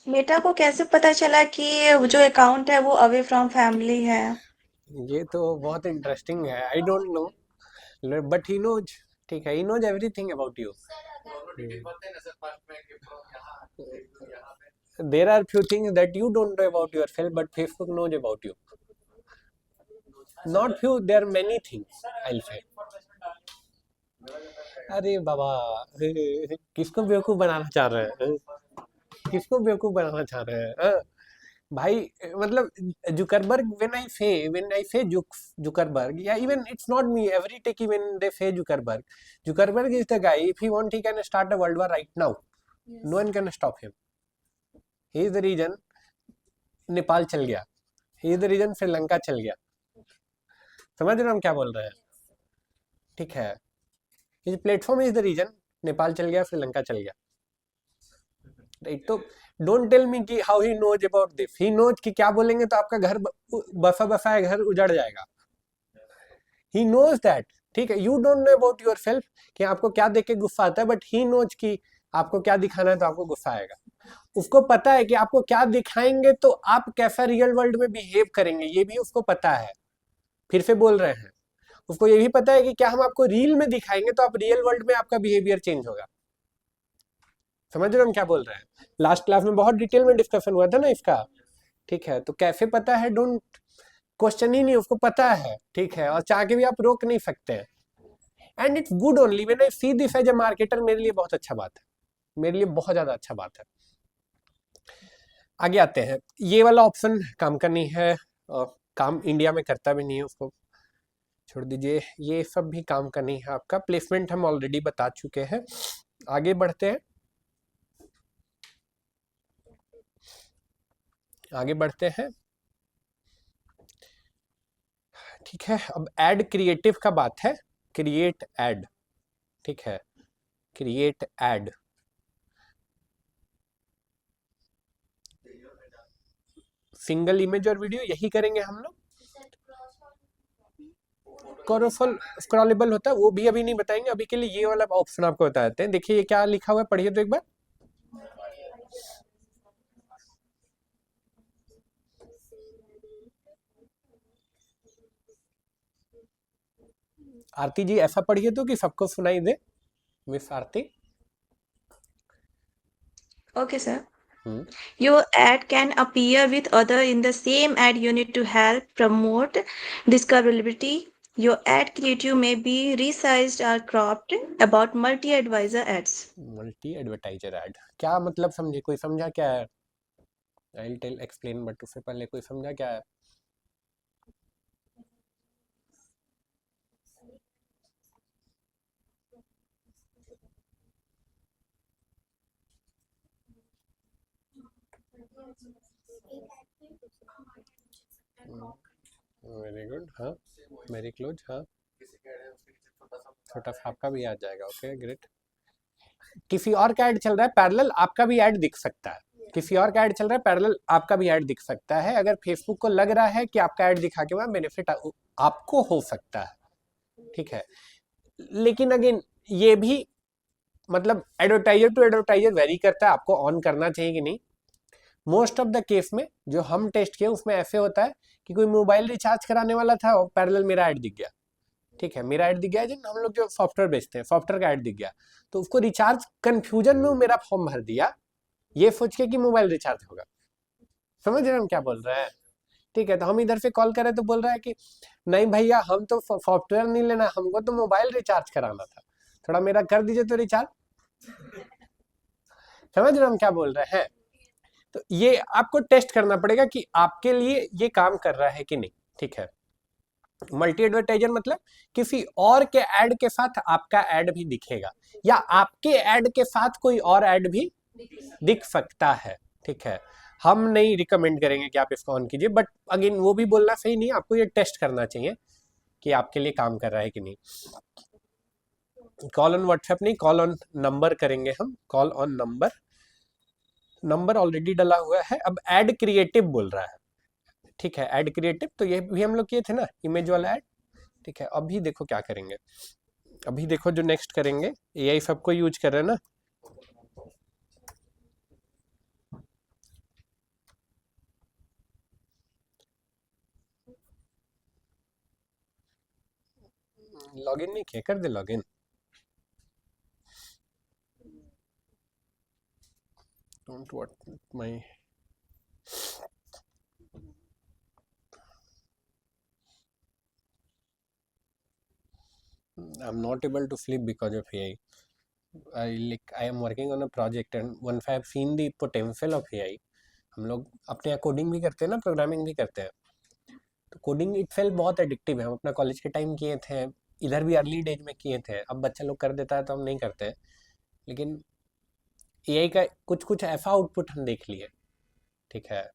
बेटा को कैसे पता चला कि जो अकाउंट है वो अवे फ्रॉम फैमिली है?
ये तो बहुत इंटरेस्टिंग है, I don't know but he knows. ठीक है, he knows everything about you.
दोनों डिटेल बताते हैं ना सर फर्स्ट में कि फ्रॉम यहाँ पे
There are few things that you don't know about yourself, but Facebook knows about you. Not few, there are many things, I'll say. अरे बाबा, किसको बेवकूफ बनाना चाह रहे हैं? किसको बेवकूफ बनाना चाह रहे हैं? भाई, मतलब Zuckerberg, when I say Zuckerberg, yeah, even it's not me, every techie when they say Zuckerberg is the guy, if he want he can start a world war right now. No one can stop him. He is the reason Nepal चल गया, he is the reason Sri Lanka चल गया। समझ रहे हो हम क्या बोल रहे हैं? ठीक है, his platform is the reason Nepal चल गया, श्रीलंका चल गया, राइट? तो डोंट टेल मी कि how he knows about this, he knows कि क्या बोलेंगे तो आपका घर बसा बसाया घर उजड़ जाएगा, ही नोज दैट। ठीक है, you don't know about your yourself आपको क्या देख के गुस्सा आता है, बट ही नोज कि आपको क्या दिखाना है तो आपको गुस्सा आएगा। उसको पता है कि आपको क्या दिखाएंगे तो आप कैसा रियल वर्ल्ड में बिहेव करेंगे, ये भी उसको पता है। फिर से बोल रहे हैं, उसको ये भी पता है कि क्या हम आपको रील में दिखाएंगे तो आप रियल वर्ल्ड में आपका बिहेवियर चेंज होगा। समझ रहे हो हम क्या बोल रहे हैं? लास्ट क्लास में बहुत डिटेल में डिस्कशन हुआ था ना इसका। ठीक है, तो कैसे पता है, डोंट क्वेश्चन ही नहीं, उसको पता है। ठीक है, और चाह के भी आप रोक नहीं सकते हैं। And it's good only when I see this as a marketer, मेरे लिए बहुत अच्छा बात है, मेरे लिए बहुत ज्यादा अच्छा बात है। आगे आते हैं, ये वाला ऑप्शन काम का नहीं है, काम इंडिया में करता भी नहीं है, उसको छोड़ दीजिए। ये सब भी काम का नहीं है आपका, प्लेसमेंट हम ऑलरेडी बता चुके हैं। आगे बढ़ते हैं, आगे बढ़ते हैं। ठीक है, अब एड क्रिएटिव का बात है, क्रिएट एड। ठीक है, क्रिएट एड, सिंगल इमेज और वीडियो, यही करेंगे हम लोग। स्क्रॉलेबल होता है वो भी अभी नहीं बताएंगे, अभी के लिए ये वाला ऑप्शन आपको बता देते हैं। देखिए ये क्या लिखा हुआ है, पढ़िए तो एक बार। आरती जी ऐसा पढ़िए तो कि सबको सुनाई दे, miss Aarti.
Okay, sir. Your ad can appear with other in the same ad unit to help promote discoverability. Your ad creative may be resized or cropped about multi-advisor ads.
Multi advertiser ad क्या मतलब समझे, कोई समझा क्या है? I tell explain, but उससे पहले कोई समझा क्या है? वेरी गुड, हाँ, वेरी क्लोज, हाँ,
किसी का है उसके नीचे छोटा सा
छोटा सा आपका भी आ जाएगा। Okay, great. किसी और का ऐड चल रहा है पैरेलल, आपका भी ऐड दिख सकता है। किसी और का ऐड चल रहा है पैरेलल, आपका भी ऐड दिख सकता है। अगर फेसबुक को लग रहा है कि आपका ऐड दिखा के वहां बेनिफिट आपको हो सकता है, ठीक है। लेकिन अगेन ये भी मतलब एडवर्टाइजर टू एडवर्टाइजर वेरी करता है, आपको ऑन करना चाहिए कि नहीं। मोस्ट ऑफ द केस में जो हम टेस्ट किए उसमें ऐसे होता है कि कोई मोबाइल रिचार्ज कराने वाला था और पैरेलल मेरा ऐड दिख गया, ठीक है, मेरा ऐड दिख गया। जिन हम लोग जो सॉफ्टवेयर बेचते हैं सॉफ्टवेयर का ऐड दिख गया, तो उसको रिचार्ज कंफ्यूजन में वो मेरा फॉर्म भर दिया ये सोच के कि मोबाइल रिचार्ज होगा। समझ रहे हैं हम क्या बोल रहे हैं, ठीक है। तो हम इधर से कॉल करें तो बोल रहा है कि नहीं भैया हम तो सॉफ्टवेयर नहीं लेना, हमको तो मोबाइल रिचार्ज कराना था, थोड़ा मेरा कर दीजिए तो रिचार्ज। समझ रहे हम क्या बोल रहे हैं। तो ये आपको टेस्ट करना पड़ेगा कि आपके लिए ये काम कर रहा है कि नहीं, ठीक है। मल्टी एडवर्टाइजर मतलब किसी और के ऐड के साथ आपका ऐड भी दिखेगा, या आपके ऐड के साथ कोई और ऐड भी दिख सकता है, ठीक है। हम नहीं रिकमेंड करेंगे कि आप इसको ऑन कीजिए, बट अगेन वो भी बोलना सही नहीं, आपको ये टेस्ट करना चाहिए कि आपके लिए काम कर रहा है कि नहीं। कॉल ऑन व्हाट्सएप नहीं, कॉल ऑन नंबर करेंगे हम, call on number. Number already डला हुआ है, अब ऐड क्रिएटिव बोल रहा है, ठीक है। ऐड क्रिएटिव तो ये भी हम लोग किए थे ना, इमेज वाला ऐड, ठीक है। अभी देखो क्या करेंगे, अभी देखो जो नेक्स्ट करेंगे, एआई सबको यूज कर रहे हैं ना। लॉगिन नहीं किया, कर दे login. Don't what my I'm not able to flip because of AI. I am working on a project and once I have seen the potential of AI, हम लोग अपने कोडिंग भी करते हैं ना, प्रोग्रामिंग भी करते हैं, तो कोडिंग इटसेल्फ बहुत एडिक्टिव है। हम अपना कॉलेज के टाइम किए थे, इधर भी अर्ली डेज में किए थे, अब बच्चा लोग कर देता है तो हम नहीं करते हैं। लेकिन एआई का कुछ कुछ ऐसा आउटपुट हम देख लिए, ठीक है,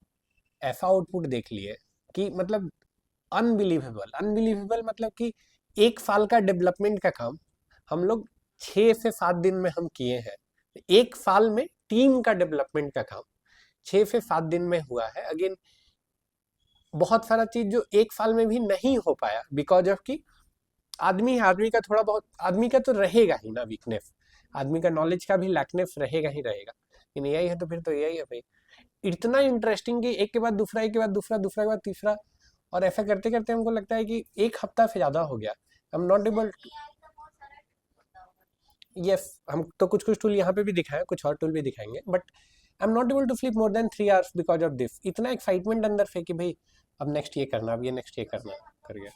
ऐसा आउटपुट देख लिए कि मतलब अनबिलीवेबल। अनबिलीवेबल मतलब कि 1 साल का डेवलपमेंट का काम हम लोग 6 से 7 दिन में हम किए हैं। 1 साल में टीम का डेवलपमेंट का काम 6 से 7 दिन में हुआ है। अगेन बहुत सारा चीज जो 1 साल में भी नहीं हो पाया बिकॉज ऑफ कि आदमी का थोड़ा बहुत, आदमी का तो रहेगा ही ना वीकनेस, आदमी का नॉलेज का भी लैकनेस रहेगा ही रहेगा। लेकिन यही है तो फिर तो यही है भाई, इतना इंटरेस्टिंग कि एक के बाद दूसरा, एक के बाद दूसरा, दूसरा के बाद तीसरा, और ऐसा करते करते हमको लगता है कि 1 हफ्ता से ज्यादा हो गया। आई एम नॉट एबल। यस, हम तो कुछ कुछ टूल यहाँ पे भी दिखाए, कुछ और टूल भी दिखाएंगे, but I am not able to flip more than 3 hours because of this. इतना एक्साइटमेंट अंदर से कि भाई अब नेक्स्ट ये करना, अब ये नेक्स्ट ये करना कर गया।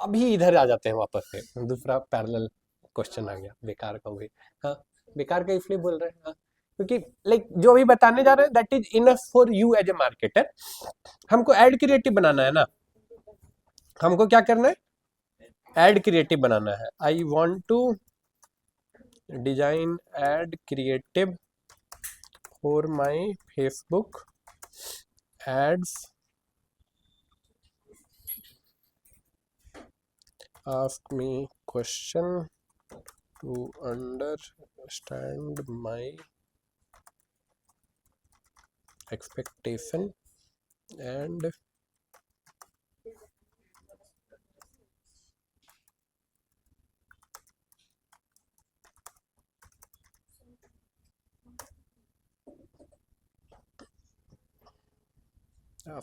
अभी इधर आ जाते हैं वापस से, दूसरा पैरेलल क्वेश्चन आ गया बेकार का भी। हाँ, बेकार का इसलिए बोल रहे हैं हाँ, क्योंकि लाइक जो अभी बताने जा रहे हैं that is enough for you as a marketer. हमको ऐड क्रिएटिव बनाना है ना, हमको क्या करना है, ऐड क्रिएटिव बनाना है। I want to design ad creative for my Facebook ads, ask me question to understand my expectation and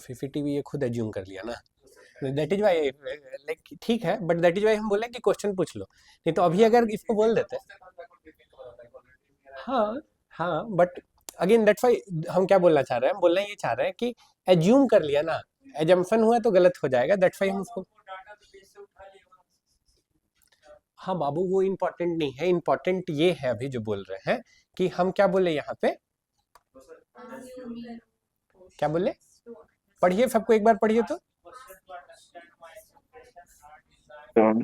CCTV ये खुद एज्यूम कर लिया ना, दैट इज वाई लाइक ठीक है, बट दैट इज वाई हम बोले कि क्वेश्चन पूछ लो, नहीं तो अभी अगर इसको बोल देते। हाँ हाँ, बट अगेन दैट्स वाई हम क्या बोलना चाह रहे हैं, हम बोलना ये चाह रहे हैं कि एज्यूम कर लिया ना, एजम्पशन हुआ तो गलत हो जाएगा, दैट्स वाई हम उसको। हाँ बाबू, वो इम्पोर्टेंट नहीं है, इम्पोर्टेंट ये है अभी जो बोल रहे हैं कि हम क्या बोले यहाँ पे, क्या बोले, पढ़िए सबको एक बार पढ़िए तो।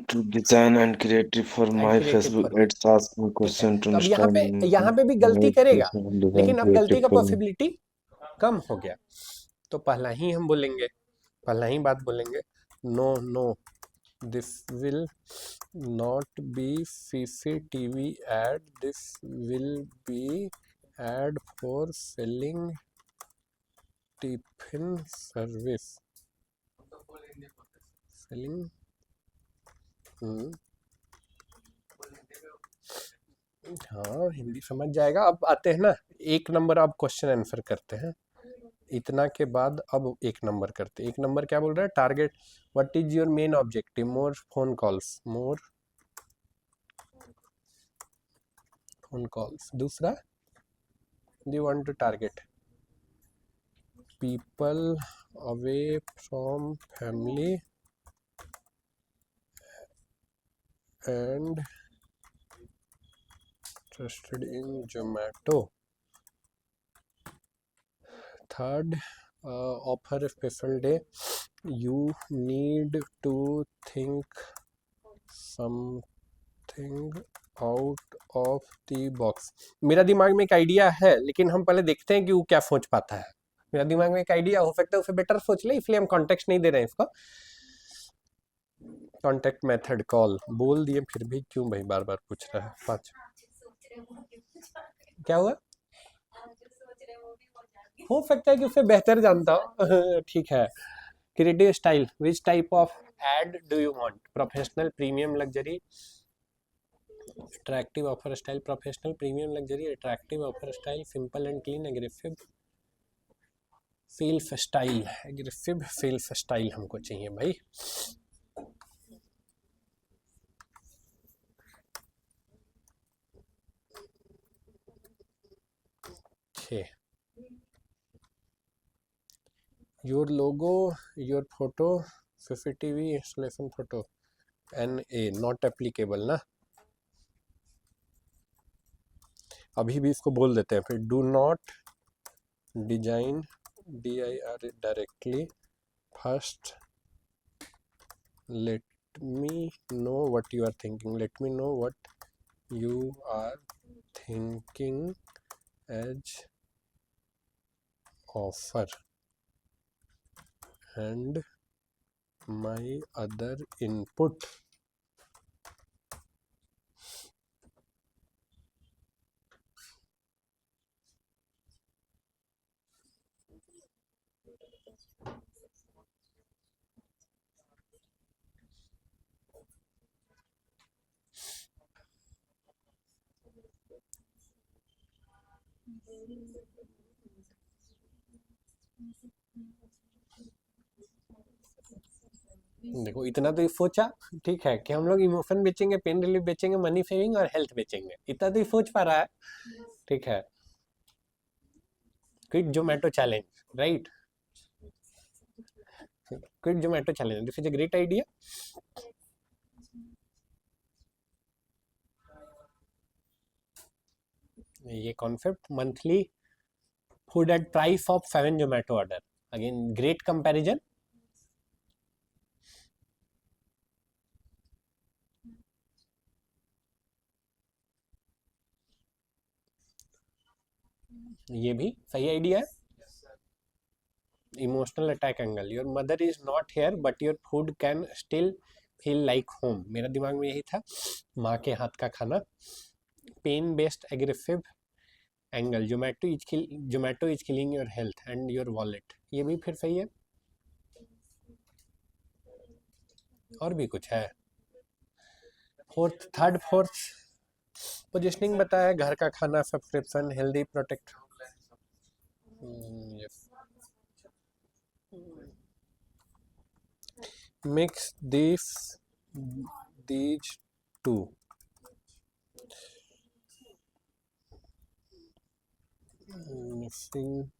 To design and creative for my Facebook ads, ask me question to
अब
understand
यहाँ पे भी गलती
my
करेगा,
design
लेकिन अब गलती
creative
का
for me.
पॉसिबिलिटी कम हो गया, तो पहला ही हम बोलेंगे, पहला ही बात बोलेंगे, no no this will not be Fifi TV ad, this will be ad for selling tiffin service.
तो फुल हिंदी बोलते हैं
selling
फुल हिंदी में
हाँ हिंदी समझ जाएगा। अब आते हैं ना, एक नंबर अब क्वेश्चन आंसर करते हैं, इतना के बाद अब एक नंबर करते हैं। एक नंबर क्या बोल रहा है? Target, what is your main objective? More phone calls, more phone calls. दूसरा, you want to target people away from family and interested in Zomato. Third, offer a special day. You need to think something out of the box. मेरा दिमाग में एक idea है, लेकिन हम पहले देखते हैं कि वो क्या सोच पाता है। मेरा दिमाग में एक आइडिया हो सकता है उसे बेटर सोच ले, इसलिए हम कॉन्टेक्स्ट नहीं दे रहे हैं इसको। कॉन्टेक्ट मेथड कॉल बोल दिए, फिर भी क्यों भाई बार बार पूछ रहा है? 5 क्या हुआ? हो सकता है कि उससे बेहतर जानता हो। ठीक है। Creative style, which type of ad do you want? Professional, premium, luxury, attractive offer style, professional, premium, luxury, attractive offer style, simple and clean, aggressive, self style. Aggressive self style हमको चाहिए भाई। Your logo, your photo, CCTV installation photo, NA not applicable ना। अभी भी इसको बोल देते हैं फिर। Do not design DIR directly, first let me know what you are thinking, let me know what you are thinking as offer and my other input. देखो इतना तो ये सोचा, ठीक है, कि हम लोग इमोशन बेचेंगे, पेन रिलीफ बेचेंगे, मनी सेविंग और हेल्थ बेचेंगे, इतना तो ये सोच पा रहा है। ठीक है। Quick Zomato challenge, right? Quick Zomato challenge, this is a great idea. ये concept, monthly food at price of 7 Zomato order, again great comparison. ये भी सही आइडिया है। Emotional attack angle, your mother is not here but your food can still feel like home. मेरा दिमाग में यही था, माँ के हाथ का खाना। Pain based aggressive angle, Zomato is killing your health and your wallet, ये भी फिर सही है। और भी कुछ है। फोर्थ पोजिशनिंग बताया है, घर का खाना, subscription, healthy, protect. Mix these two. Mixing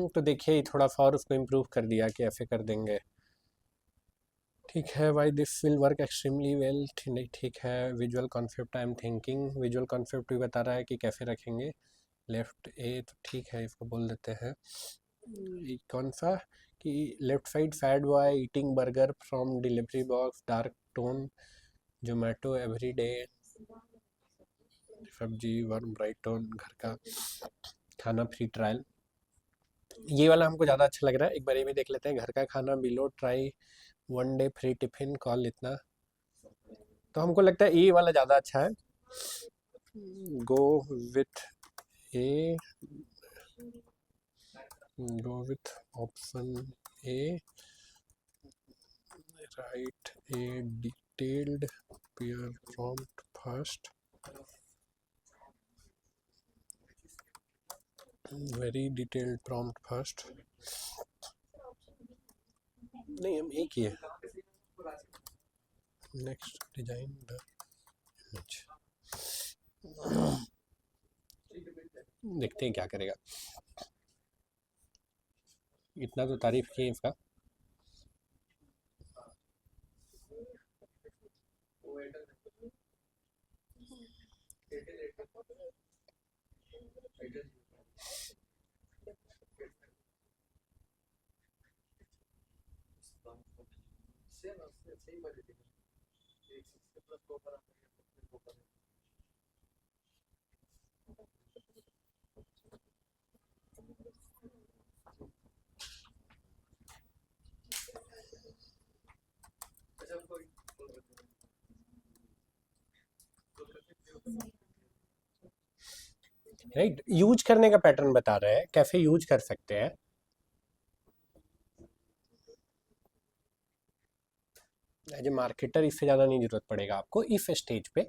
तो देखिए थोड़ा सा और उसको इम्प्रूव कर दिया कि ऐसे कर देंगे। ठीक है, why this will work extremely well, ठीक है। Visual concept I am thinking, visual concept भी बता रहा है कि कैसे रखेंगे। लेफ्ट ए तो ठीक है, इसको बोल देते हैं। कौन सा कि left side fat boy eating burger from delivery box, dark tone Zomato every day, सब्जी वर्म ब्राइट टोन, घर का खाना फ्री ट्रायल। ये वाला हमको ज़्यादा अच्छा लग रहा है, एक बार ये भी देख लेते हैं। घर का खाना below try 1 day free tiffin call इतना, तो हमको लगता है ये वाला ज़्यादा अच्छा है। Go with A, go with option A, right A detailed pair prompt first, very detailed prompt first. नहीं, हम एक ही है। नेक्स्ट डिजाइन द इमेज, देखते हैं क्या करेगा। इतना तो तारीफ की इसका। राइट, यूज करने का पैटर्न बता रहे हैं, कैसे यूज कर सकते हैं। एज ए मार्केटर इससे ज़्यादा नहीं जरूरत पड़ेगा आपको इस स्टेज पे।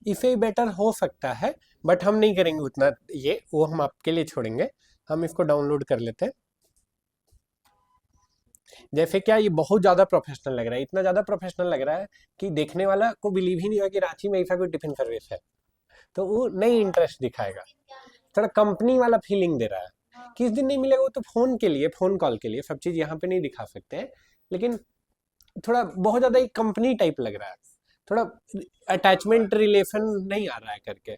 इसे बेटर हो सकता है, बट हम नहीं करेंगे उतना, ये वो हम आपके लिए छोड़ेंगे। हम इसको डाउनलोड कर लेते हैं। जैसे क्या ये बहुत ज़्यादा प्रोफेशनल लग रहा है, इतना ज़्यादा प्रोफेशनल लग रहा है कि देखने वाला को बिलीव ही नहीं होगा कि रांची में ऐसा कोई टिफिन सर्विस है, तो वो नहीं इंटरेस्ट दिखाएगा। थोड़ा कंपनी वाला फीलिंग दे रहा है। किस दिन नहीं मिलेगा वो तो फोन के लिए, फोन कॉल के लिए, सब चीज़ यहाँ पे नहीं दिखा सकते हैं, लेकिन थोड़ा बहुत ज़्यादा एक कंपनी टाइप लग रहा है, थोड़ा अटैचमेंट रिलेशन नहीं आ रहा है करके,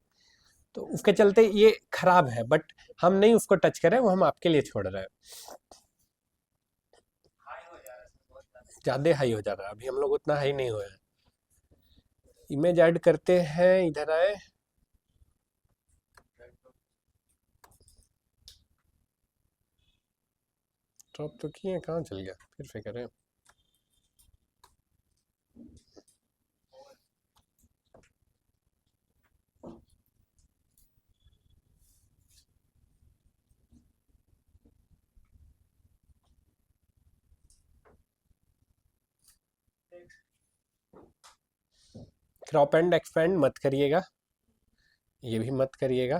तो उसके चलते ये खराब है। बट हम नहीं उसको टच करें, वो हम आपके लिए छोड़ रहे हैं। ज़्यादा हाई हो जा रहा है, अभी हम लोग उतना हाई नहीं हुए हैं। इमेज ऐड करते हैं, इधर आए। ड्रॉप तो किए, कहाँ चल गया, फिर से करें। क्रॉप एंड एक्सपेंड मत करिएगा, ये भी मत करिएगा।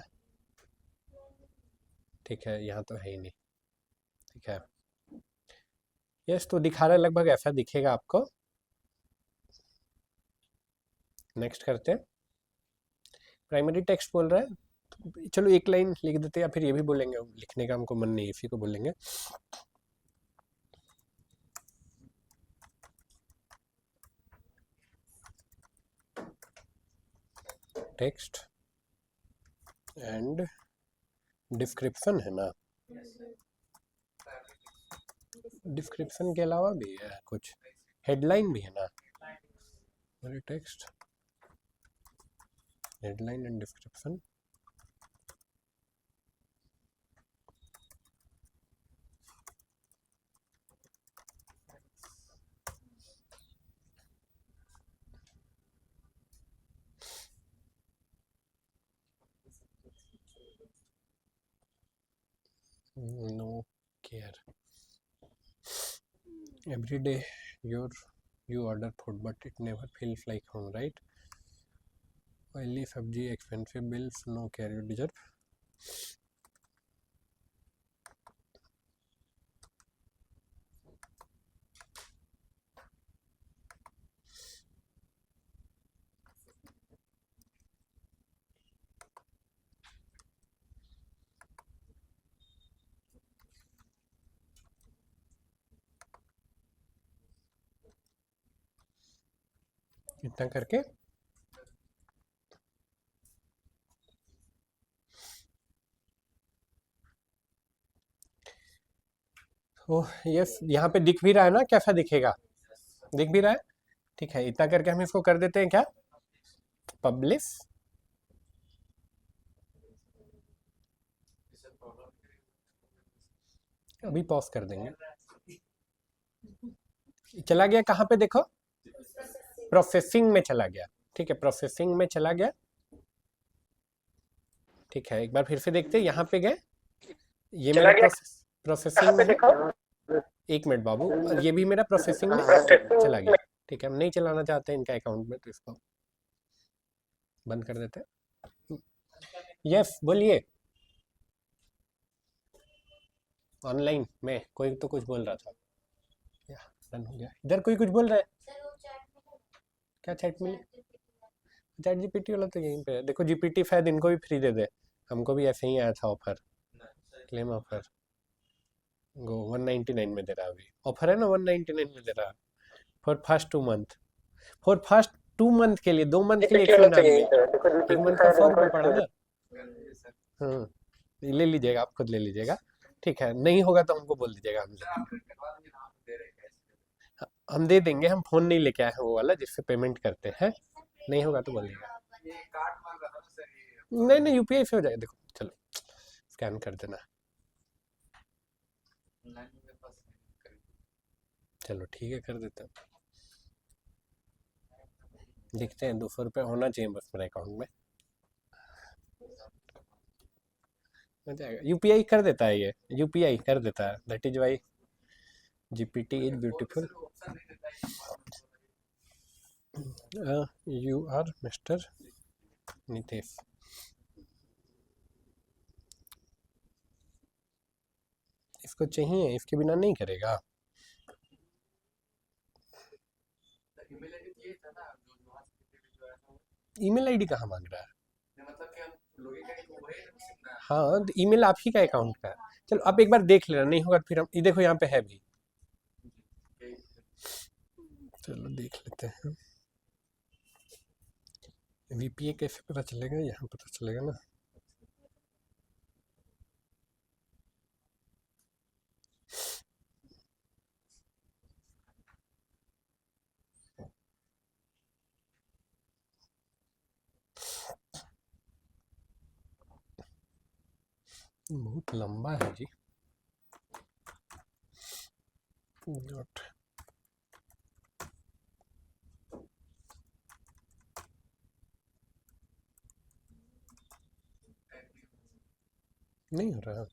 ठीक है, यहाँ तो है ही नहीं। ठीक है, यस, तो दिखा रहा है लगभग ऐसा दिखेगा आपको। नेक्स्ट करते हैं। प्राइमरी टेक्स्ट बोल रहा है, तो चलो एक लाइन लिख देते हैं, या फिर ये भी बोलेंगे, लिखने का हमको मन नहीं, इसी को बोलेंगे। टेक्स्ट एंड डिस्क्रिप्शन है ना, डिस्क्रिप्शन के अलावा भी है कुछ, हेडलाइन भी है ना। अरे text, headline and description. No care. Every day you order food, but it never feels like home, right? Oily sabji, expensive bills, no care you deserve. इतना करके ओह यस, यहाँ पे दिख भी रहा है ना, कैसा दिखेगा? दिख भी रहा है, ठीक है। इतना करके हम इसको कर देते हैं क्या, पब्लिश। अभी पॉज कर देंगे। चला गया कहाँ पे, देखो प्रोसेसिंग में चला गया, ठीक है, प्रोसेसिंग में चला गया, ठीक है। एक बार फिर से देखते हैं, यहाँ पे गए, ये मेरा प्रोसेसिंग में है। एक मिनट बाबू, और ये भी मेरा प्रोसेसिंग में चला गया, ठीक है। हम नहीं चलाना चाहते इनका अकाउंट में, तो इसको बंद कर देते हैं। यस बोलिए। ऑनलाइन में कोई तो कुछ बोल रहा था, या डन हो गया। इधर कोई कुछ बोल रहा है, क्या चैट में? चैट जीपीटी वाला तो यहीं पे है, देखो जीपीटी शायद इनको भी फ्री दे दे, हमको भी ऐसे ही आया था ऑफर, क्लेम ऑफर। गो 199 में दे रहा, अभी ऑफर है ना, 199 में दे रहा for first 2 month, for first 2 month के लिए, 2 मंथ के लिए 199, 1 मंथ का 100 रुपये पड़ा ना। हाँ ले लीजिएगा, आप खुद ले लीजिएगा, ठीक है। नहीं होगा तो हमको बोल दीजिएगा, हम दे देंगे। हम फोन नहीं लेके आए हैं वो वाला जिससे पेमेंट करते हैं, नहीं होगा तो बोलिएगा। नहीं नहीं यूपीआई से हो जाएगा, देखो चलो स्कैन कर देना, चलो ठीक है कर देते हैं। देखते हैं, 200 रुपये होना चाहिए बस मेरे अकाउंट में, हो जाएगा। यूपीआई कर देता है, ये यूपीआई कर देता है, that is why GPT is beautiful. You are mister Nitesh. इसको चाहिए, इसके बिना नहीं करेगा। ईमेल आईडी कहाँ मांग रहा है? हाँ तो ईमेल आप ही का अकाउंट का है। चलो आप एक बार देख लेना, नहीं होगा तो फिर हम, ये देखो यहाँ पे है भी, चलो देख लेते हैं। वीपीए कैसे पता चलेगा, यहाँ पता चलेगा ना। बहुत लंबा है जी, नोट नहीं हो रहा।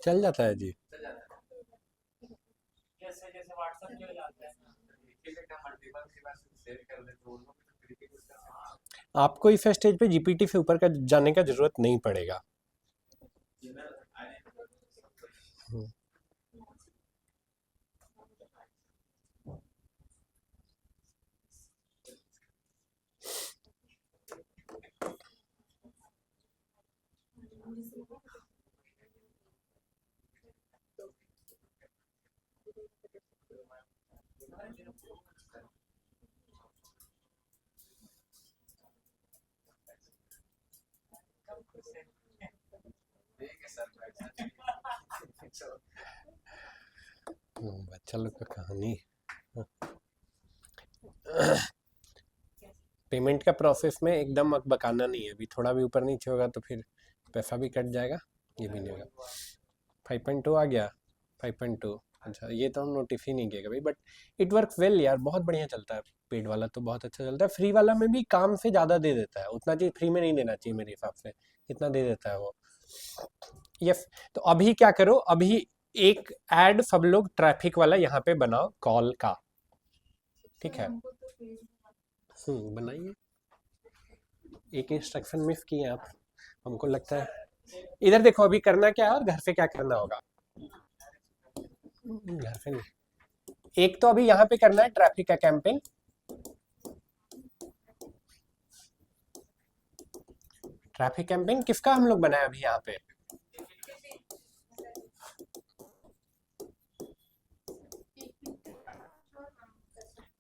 चल जाता है जी,
जैसे जैसे व्हाट्सएप के जाते हैं।
आपको इस स्टेज पे जीपीटी से ऊपर का जाने का जरूरत नहीं पड़ेगा। बच्चा लोग का कहानी। पेमेंट का प्रोसेस में एकदम बकाना नहीं है, अभी थोड़ा भी ऊपर नीचे होगा तो फिर पैसा भी कट जाएगा, ये भी नहीं होगा। 5.2 आ गया, 5.2। अच्छा, ये तो हम नोटिस ही नहीं किया कभी, बट इट वर्क वेल यार, बहुत बढ़िया चलता है। पेड वाला तो बहुत अच्छा चलता है, फ्री वाला में भी काम से ज़्यादा दे देता है, उतना चीज़ फ्री में नहीं देना चाहिए मेरे हिसाब से, इतना दे देता है वो। यस, तो अभी क्या करो, अभी एक ऐड सब लोग ट्रैफिक वाला यहाँ पे बनाओ कॉल का, ठीक है। बनाइए, एक इंस्ट्रक्शन मिस किए आप, हमको लगता है। इधर देखो अभी करना क्या है और घर से क्या करना होगा। घर से नहीं, एक तो अभी यहाँ पे करना है ट्रैफिक का कैंपेन। ट्रैफिक कैंपेन किसका हम लोग बनाए अभी यहाँ पे?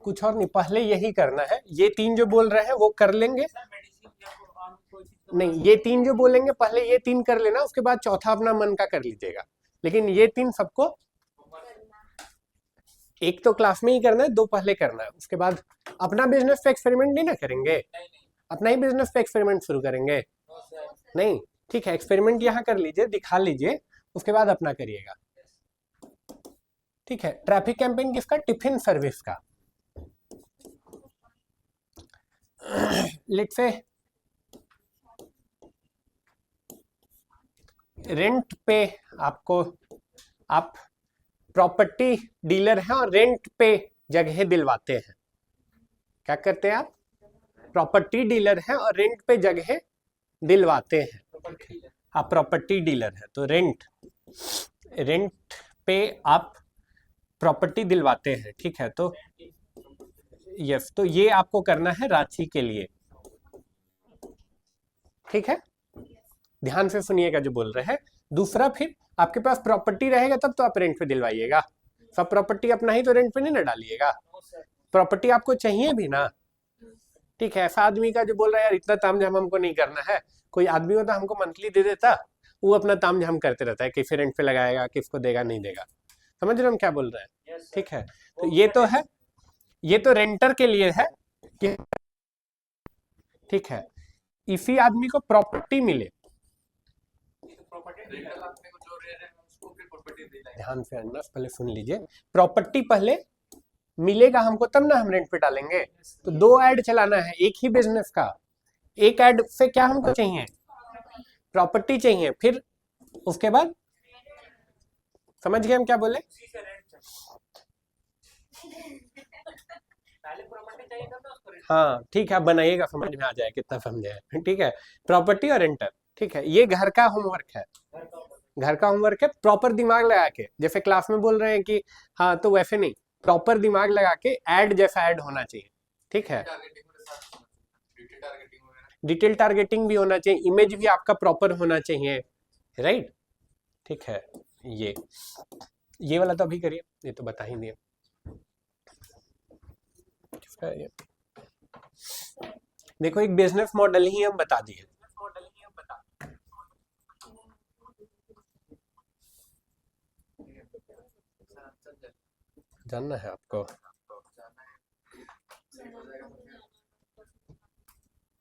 कुछ और नहीं, पहले यही करना है। ये 3 जो बोल रहे हैं वो कर लेंगे, नहीं ये 3 जो बोलेंगे पहले ये 3 कर लेना, उसके बाद चौथा अपना मन का कर लीजिएगा। लेकिन ये 3 सबको, एक तो क्लास में ही करना है, 2 पहले करना है, उसके बाद अपना बिजनेस पे एक्सपेरिमेंट नहीं ना करेंगे, अपना ही बिजनेस पे एक्सपेरिमेंट शुरू करेंगे। नहीं, ठीक है, एक्सपेरिमेंट यहाँ कर लीजिए, दिखा लीजिए, उसके बाद अपना करिएगा, ठीक है। ट्रैफिक कैंपेन किसका? टिफिन सर्विस का। लेट्स से रेंट पे आपको, आप प्रॉपर्टी डीलर हैं और रेंट पे जगह दिलवाते हैं। क्या करते हैं आप? प्रॉपर्टी डीलर हैं और रेंट पे जगह दिलवाते हैं। आप प्रॉपर्टी डीलर हैं तो रेंट पे आप प्रॉपर्टी दिलवाते हैं, ठीक है। तो यस, तो ये आपको करना है रांची के लिए, ठीक है। ध्यान से सुनिएगा जो बोल रहे हैं। दूसरा, फिर आपके पास प्रॉपर्टी रहेगा तब तो आप रेंट पे दिलवाइएगा, सब प्रॉपर्टी अपना ही तो रेंट पे नहीं ना डालिएगा, प्रॉपर्टी आपको चाहिए भी ना, ठीक है। ऐसा आदमी का जो बोल रहा है यार इतना तामझाम हमको नहीं करना है, कोई आदमी होता हमको मंथली दे देता, वो अपना तामझाम करते रहता है, किसे रेंट पे लगाएगा, किसको देगा नहीं देगा, समझ रहे हम क्या बोल रहे हैं, ठीक है। तो ये तो है, ये तो रेंटर के लिए है कि ठीक है, इसी आदमी को प्रॉपर्टी मिले। ध्यान से पहले सुन लीजिए, प्रॉपर्टी पहले मिलेगा हमको तब ना हम रेंट पे डालेंगे। तो 2 ऐड चलाना है एक ही बिजनेस का, एक ऐड से क्या हमको चाहिए? प्रॉपर्टी चाहिए, फिर उसके बाद समझ गए हम क्या बोले? हाँ ठीक है, आप बनाइएगा, समझ में आ जाए कितना समझे हैं, ठीक है। प्रॉपर्टी और रेंटर, ठीक है, ये घर का होमवर्क है, घर का होमवर्क है। प्रॉपर दिमाग लगा के, जैसे क्लास में बोल रहे हैं कि हाँ, तो वैसे नहीं, प्रॉपर दिमाग लगा के ऐड जैसा ऐड होना चाहिए, ठीक है। डिटेल टारगेटिंग भी होना चाहिए, इमेज भी आपका प्रॉपर होना चाहिए, राइट, ठीक है। ये वाला तो अभी करिए, ये तो बता ही दिए। देखो एक बिजनेस मॉडल ही हम बता दिए, जानना है आपको?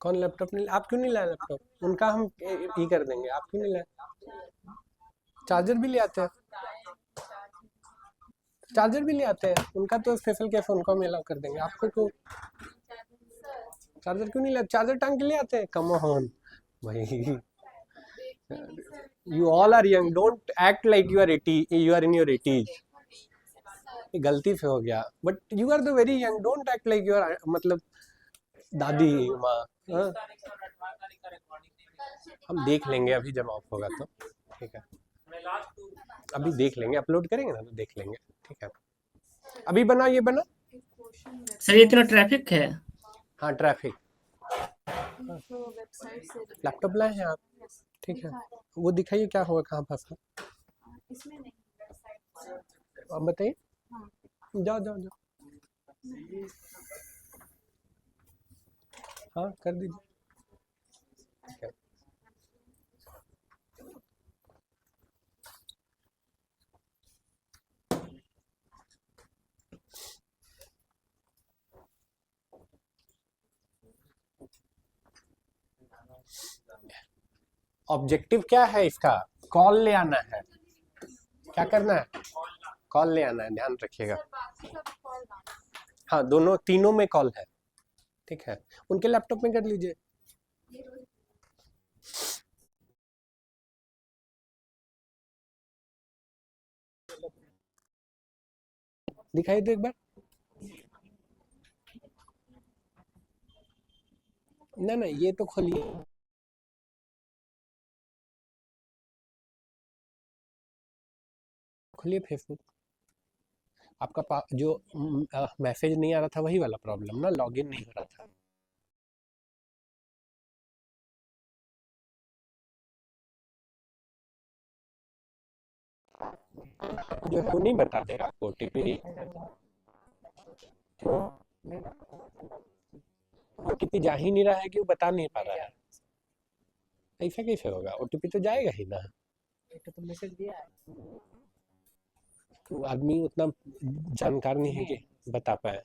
कौन लैपटॉप नहीं, आप क्यों नहीं लाए लैपटॉप? उनका हम ये कर देंगे, आप क्यों नहीं लाए? चार्जर भी ले आते हैं, चार्जर भी ले आते हैं, उनका तो स्पेशल केस उनको हम अलाउ कर देंगे, आपको क्यों? चार्जर क्यों नहीं लाते? चार्जर टांग के ले आते हैं, कम ऑन भाई, you all are young, don't act like you are in your 80s। गलती से हो गया, but you are the very young, don't act like you are, मतलब दादी माँ। हम देख लेंगे अभी जब ऑफ होगा तो, ठीक है, अभी देख लेंगे, अपलोड करेंगे ना तो देख लेंगे, ठीक है। अभी बना, ये बना
सर, ये इतना ट्रैफिक है।
हाँ ट्रैफिक, लैपटॉप लाए हैं आप, ठीक है, वो दिखाइए क्या होगा, कहाँ फंसा, आप बताइए। जाओ जाओ जाओ, हाँ कर दीजिए, ऑब्जेक्टिव क्या है इसका? कॉल ले आना है। क्या करना है? कॉल ले आना है, ध्यान रखिएगा। हाँ, दोनों तीनों में कॉल है, ठीक है। उनके लैपटॉप में कर लीजिए। दिखाई दो एक बार। ना ना, ये तो खोलिए। खोलिए फेसबुक। आपका जो मैसेज नहीं आ रहा था वही वाला प्रॉब्लम ना, लॉगिन नहीं हो रहा था। जो वो नहीं बता दे आपको ओटीपी। ओटीपी जा ही नहीं रहा है कि वो बता नहीं पा रहा है। ऐसा कैसे होगा? ओटीपी तो जाएगा ही ना।
तो मैसेज दिया है।
तो आदमी उतना जानकार नहीं है कि बता पाए।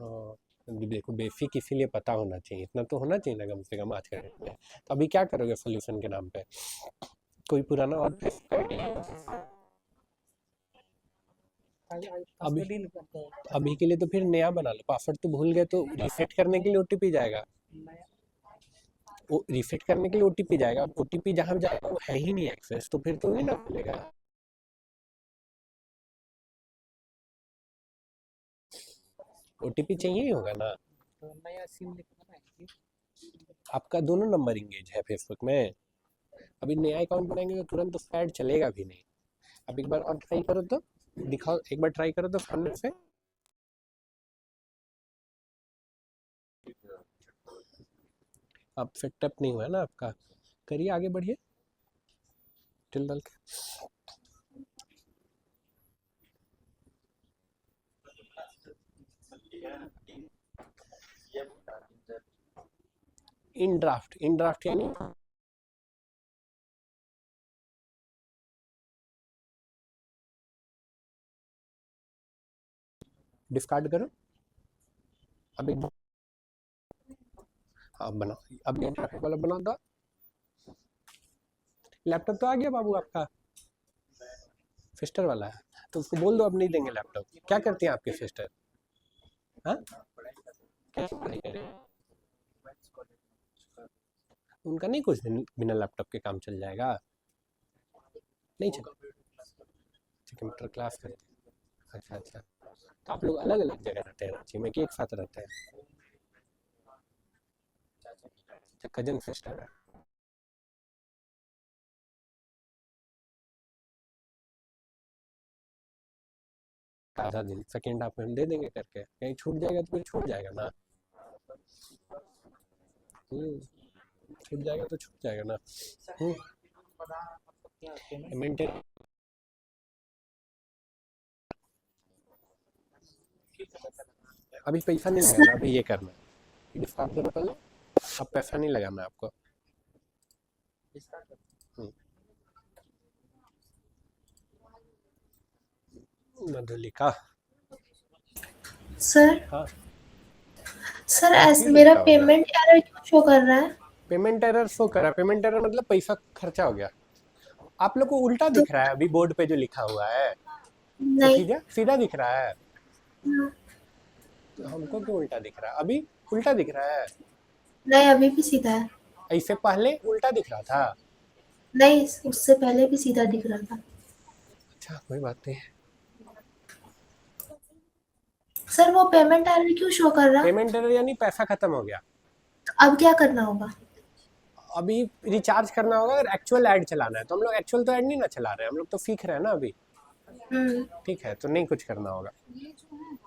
हाँ, देखो बेसिक इसीलिए पता होना चाहिए, इतना तो होना चाहिए ना कम से कम आज के डेट में। तो अभी क्या करोगे सोल्यूशन के नाम पे? कोई पुराना और अभी के लिए तो फिर नया बना लो। पासवर्ड तो भूल गए तो रीसेट करने के लिए ओटीपी जाएगा। वो रीसेट करने के लिए ओटीपी जाएगा। ओटीपी जहाँ जाएगा वो है ही नहीं एक्सेस, तो फिर तो नहीं ना खुलेगा। ओटीपी चाहिए ही होगा ना।
नया सिम
आपका दोनों नंबर इंगेज है फेसबुक में। अभी नया अकाउंट बनाएंगे तो तुरंत तो ऐड चलेगा भी नहीं। अब एक बार और ट्राई करो तो दिखाओ, एक बार ट्राई करो तो सामने से। अब सेटअप नहीं हुआ ना आपका, करिए आगे बढ़िए टिल डाल के। इन ड्राफ्ट यानी डिस्कार्ड करो। अब एक हाँ बनाओ, अब ये ट्रैफिक वाला बना दो। लैपटॉप तो आ गया बाबू आपका, सिस्टर वाला है, तो उसको बोल दो अब नहीं देंगे लैपटॉप। क्या करती हैं आपके सिस्टर? हाँ, कैसे पढ़ाई कर रहे हैं? उनका नहीं कुछ दिन बिना लैपटॉप के काम चल जाएगा? नहीं चल, कंप्यूटर क्लास करते हैं। अच्छा अच्छा, तो आप लोग अलग अलग जगह रहते हैं रांची में कि एक साथ रहते हैं? अच्छा, कजन सिस्टर है। आधा दिन सेकेंड हाफ में हम दे देंगे करके, कहीं छूट जाएगा तो फिर छूट जाएगा ना। छूट जाएगा तो छूट जाएगा ना। मेंटेन अभी पैसा नहीं लगाना, अभी ये करना है डिस्काउंट देना पहले। अब पैसा नहीं लगाना है आपको। मधुलिका
सर
हाँ
सर ऐसे मेरा पेमेंट एरर क्यों शो कर रहा है?
पेमेंट एरर शो कर रहा है। पेमेंट एरर मतलब पैसा खर्चा हो गया। आप लोग को उल्टा दिख रहा है अभी बोर्ड पे जो लिखा हुआ है? तो
नहीं,
सीधा दिख रहा है। तो हमको क्यों उल्टा दिख रहा है? अभी उल्टा दिख रहा है।
नहीं अभी भी सीधा है।
ऐसे पहले उल्टा दिख रहा था?
नहीं, उससे पहले भी सीधा दिख रहा था।
अच्छा कोई बात नहीं।
सर वो पेमेंट एरर क्यों शो कर रहा?
पेमेंट एरर यानी पैसा खत्म हो गया।
अब क्या करना होगा?
अभी रिचार्ज करना होगा। अगर एक्चुअल ऐड चलाना है तो हम लोग एक्चुअल तो ऐड नहीं ना चला रहे हैं, हम लोग तो सीख रहे हैं ना अभी। ठीक है, तो नहीं कुछ करना होगा।
ये जो है ना,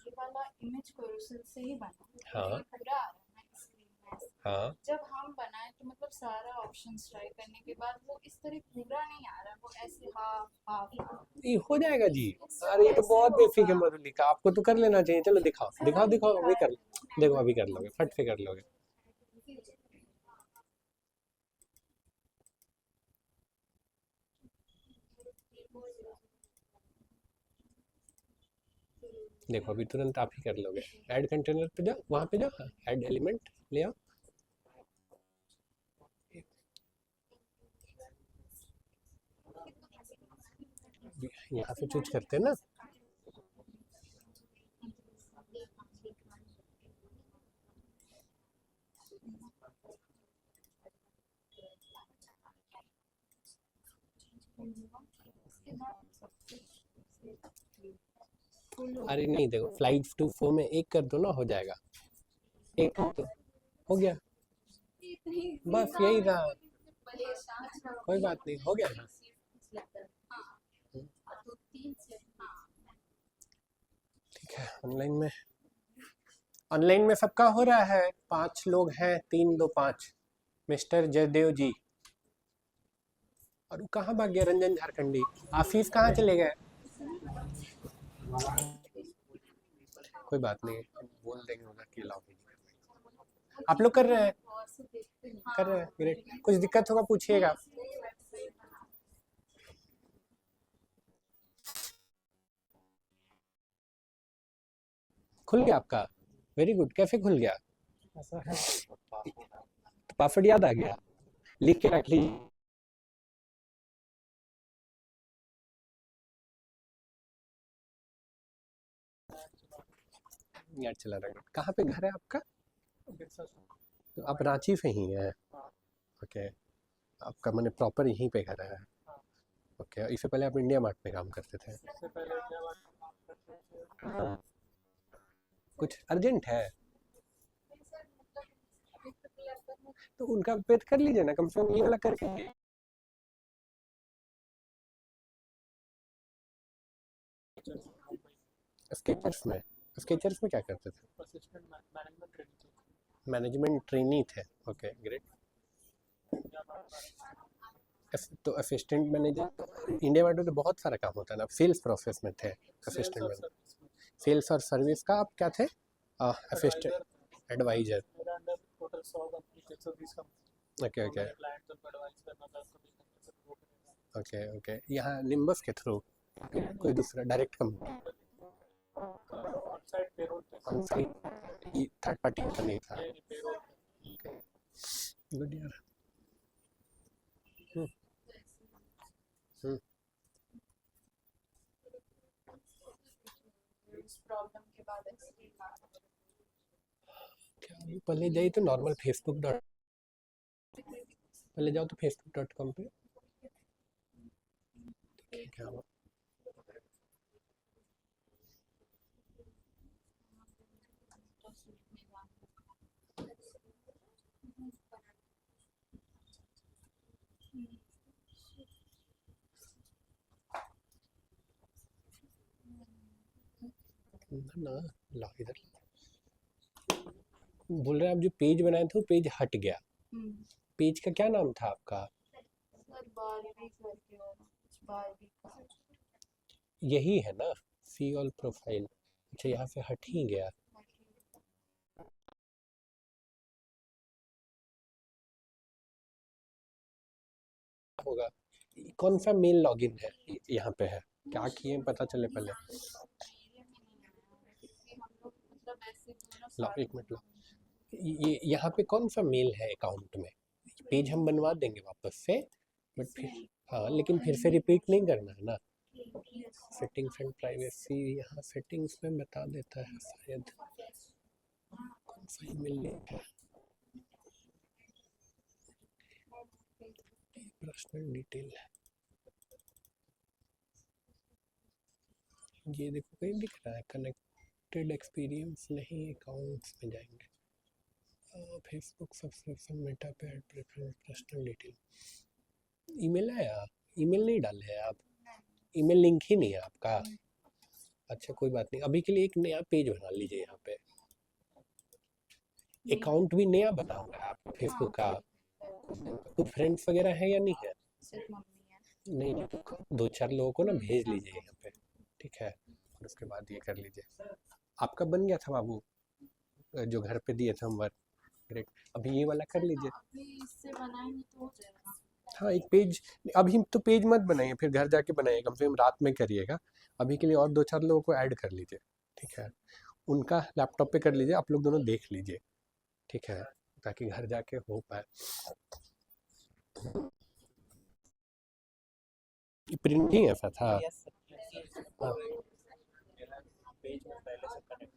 ये वाला इमेज कोरोसल से ही बना।
हाँ
पूरा आ रहा है ना स्क्रीन में।
हाँ,
जब हम बनाए तो मतलब सारा ऑप्शंस ट्राई करने के बाद वो इस तरह पूरा नहीं आ रहा, वो ऐसे हाफ हाफ।
ये हो जाएगा जी। अरे ये तो बहुत बेसिक है मधुलिका, आपको तो कर लेना चाहिए। चलो दिखाओ दिखाओ दिखाओ, अभी कर देखो, अभी कर लोगे, फट से कर लोगे। देखो अभी तुरंत आप ही कर लोगे। ऐड कंटेनर पे जाओ, वहां पे जाओ, ऐड एलिमेंट ले आओ। अभी यहाँ से चूज करते हैं ना। अरे नहीं देखो, फ्लाइट टू 4 में एक कर दो ना, हो जाएगा। एक कर दो, हो गया, बस यही था, कोई बात नहीं, हो गया ना। ठीक है, ऑनलाइन में सबका हो रहा है। 5 लोग हैं, 3 2 5। मिस्टर जयदेव जी, और वो कहाँ भाग गया? रंजन झारखंडी। आफीफ कहाँ चले गए? कोई बात नहीं, बोल देंगे उधर कि अलाउ नहीं करना। आप लोग कर रहे हैं? कर रहे हैं, ग्रेट। कुछ दिक्कत होगा पूछिएगा। खुल गया आपका? Very good. कैसे खुल गया? पासवर्ड याद आ गया? लिख के रख लीजिए। यार चला रहा है। कहाँ पे घर है आपका? तो आप रांची से ही हैं? ओके, आपका मैंने प्रॉपर यहीं पे घर है? ओके, इससे पहले आप इंडिया मार्ट में काम करते थे? कुछ अर्जेंट है तो उनका वेट कर लीजिए ना, कम से कम ये वाला करके। स्केचर्स में क्या करते थे? मैनेजमेंट ट्रेनी थे। Okay, great. तो असिस्टेंट मैनेजर इंडिया मार्ट में तो बहुत सारा काम होता है ना। सेल्स प्रोसेस में थे असिस्टेंट मैनेजर। सेल्स और सर्विस का आप क्या थे? Assistant advisor. Okay okay okay okay. यहाँ निम्बस के थ्रू कोई दूसरा डायरेक्ट कंपनी? थर्ड पार्टी का नहीं था। गुड यार।
प्रॉब्लम के बाद
क्या पहले जाइए तो नॉर्मल फेसबुक डॉट, पहले जाओ तो facebook.com पे। क्या हुआ? ना ला इधर। बोल रहे हैं आप जो पेज बनाए थे वो पेज हट गया। पेज का क्या नाम था आपका? यही है ना, सी ऑल प्रोफाइल। अच्छा, यहाँ से हट ही गया। होगा। कौन सा मेल लॉगिन है यहाँ पे है? क्या किए पता चले पहले। लो एक मिनट, लो ये यहाँ पे कौन सा मेल है अकाउंट में? पेज हम बनवा देंगे वापस से, बट फिर हाँ, लेकिन फिर से रिपीट नहीं करना है ना। सेटिंग्स एंड प्राइवेसी, यहाँ सेटिंग्स में बता देता है शायद कौन सा ईमेल लिंक है। पर्सनल डिटेल ये देखो, कहीं दिख रहा है कनेक्टेड एक्सपीरियंस नहीं। अकाउंट्स में जाएंगे, फेसबुक सब्सक्रिप्शन, मेटा पे add preference, personal detail. Email आया? ईमेल नहीं डाले हैं आप? ईमेल लिंक ही नहीं है आपका? अच्छा कोई बात नहीं, अभी के लिए एक नया पेज बना लीजिए। यहाँ पे अकाउंट भी नया बनाओगे आप फेसबुक का? कुछ फ्रेंड्स वगैरह है या नहीं है? नहीं, 2-4 लोगों को ना भेज लीजिए यहाँ पे, ठीक है? और उसके बाद ये कर लीजिए। आपका बन गया था बाबू जो घर पे दिए थे हम वर्क? ग्रेट। अभी ये वाला कर लीजिए।
इससे बनाएंगे तो हो जाएगा।
हाँ, एक पेज अभी तो पेज मत बनाइए, फिर घर जाके बनाइए, कम से कम रात में करिएगा। अभी के लिए और 2-4 लोगों को ऐड कर लीजिए, ठीक है? उनका लैपटॉप पे कर लीजिए, आप लोग दोनों देख लीजिए, ठीक है? ताकि घर जाके हो पाए। प्रिंटिंग ऐसा था? हाँ
मेरा पेज में पहले से कनेक्ट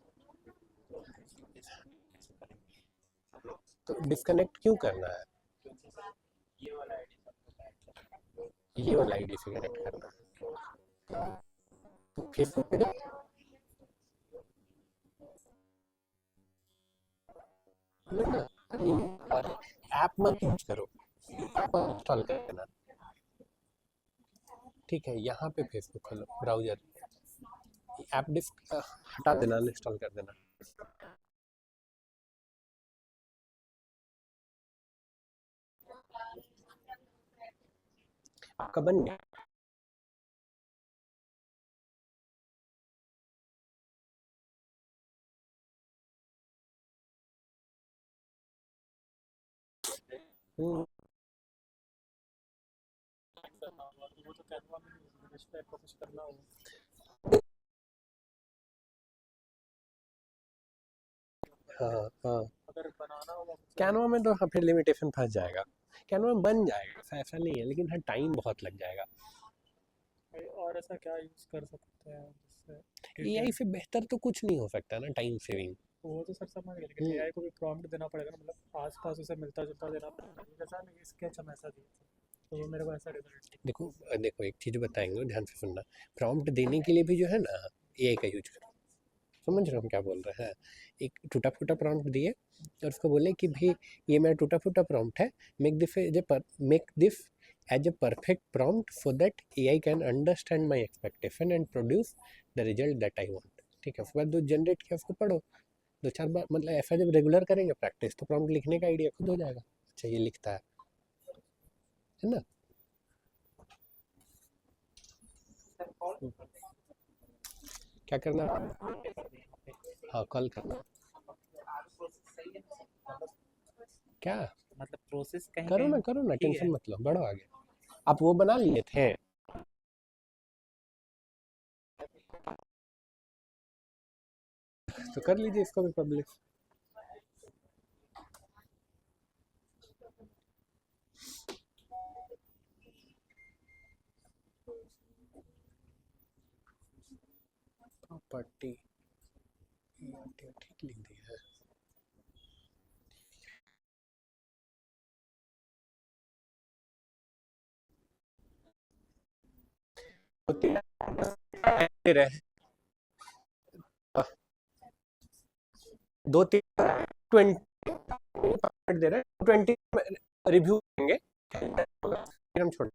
तो डिस्कनेक्ट क्यों करना है?
ये वाला आईडी
ये वाला आईडी से कनेक्ट करना है तो फेसबुक पे ऐप मत यूज करो, ऐप इंस्टॉल कर देना। ठीक है, यहाँ पे फेसबुक खोलो ब्राउजर, ऐप डिस्क हटा देना, अनइंस्टॉल कर देना। आपका बन गया।
वो तो कैनवा में इस पे आपको कुछ करना होगा।
हाँ हाँ,
अगर बनाना होगा
कैनवा में तो हाँ फिर लिमिटेशन फंस जाएगा। कैनवा में बन जाएगा, ऐसा नहीं है, लेकिन हाँ टाइम बहुत लग जाएगा।
और ऐसा क्या यूज कर सकते हैं जिससे
एआई से बेहतर तो कुछ नहीं हो सकता ना, टाइम सेविंग।
वो तो सर समझ गए, लेकिन एआई को भी प्रॉम्प्ट देना पड़ेगा ना, मतलब आसपास उसे मिलता जुलता देना पड़ेगा। जैसा नहीं स्केच हम ऐसा दिए तो वो मेरे को ऐसा रिजल्ट
देखो देखो एक चीज़ बताएंगे, ध्यान से सुनना। प्रॉम्प्ट देने के लिए भी जो है ना एआई का यूज करो। समझ रहे हो हम क्या बोल रहे हैं? एक टूटा फूटा प्रॉम्प्ट दिए और उसको बोले कि भाई ये मेरा टूटा फूटा प्रॉम्प्ट है, make this as a perfect prompt so that AI can understand my expectation and produce the result that I want. ठीक है, उसके बाद जो जनरेट किया उसको पढ़ो 2-4 बार, मतलब ऐसा जब रेगुलर करेंगे प्रैक्टिस तो प्रॉम्प्ट लिखने का आइडिया खुद हो जाएगा। अच्छा ये लिखता है ना? क्या करना? हाँ कॉल करना। क्या
मतलब प्रोसेस कहीं
करो ना, करो ना, टेंशन मत लो, बढ़ो आगे। आप वो बना लिए थे? तो कर लीजिए इसको भी पब्लिश। प्रॉपर्टी ठीक लिख दिया है। दो तीन 20 दे रहे 20 रिव्यू देंगे, हम छोड़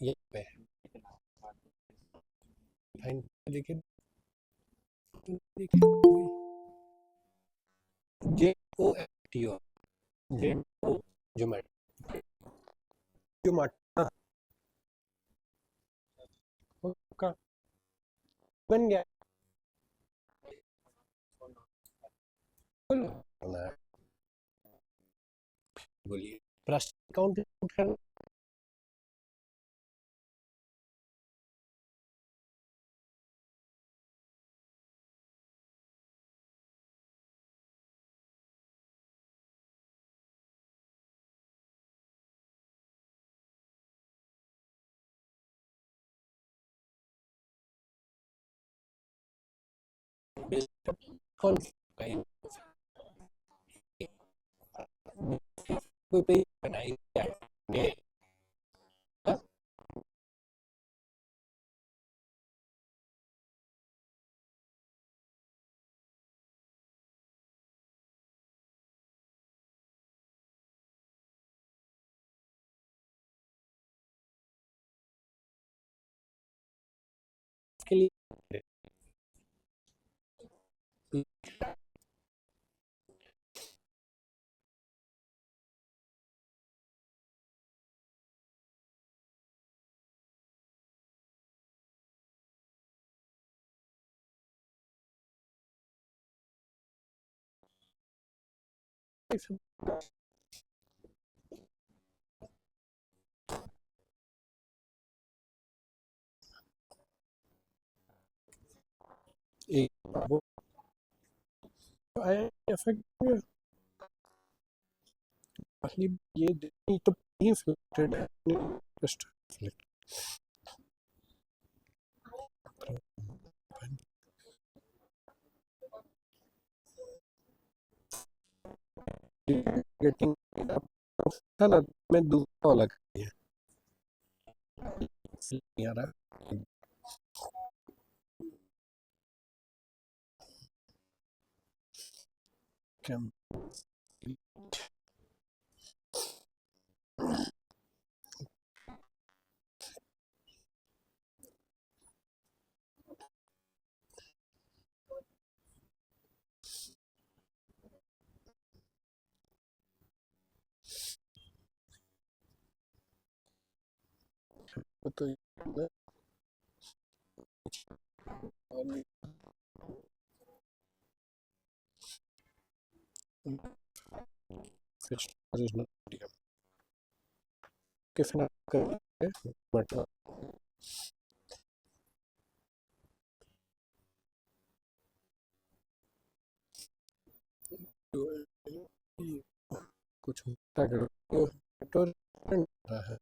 ये पे फाइन देखिए JOMATO जोमेटो जोमेटो का बन गया बोलिए प्रश्न काउंट करना कौन कोई पेज बनाई जाए के लिए एक वो इफेक्ट ये नहीं तो नहीं फिल्टर्ड है जस्ट गेटिंग था ना मैं दूसरा वाला कर दिया नहीं आ रहा क्या तो fish is not medium किस ना करें मटर कुछ होता है तो रहा है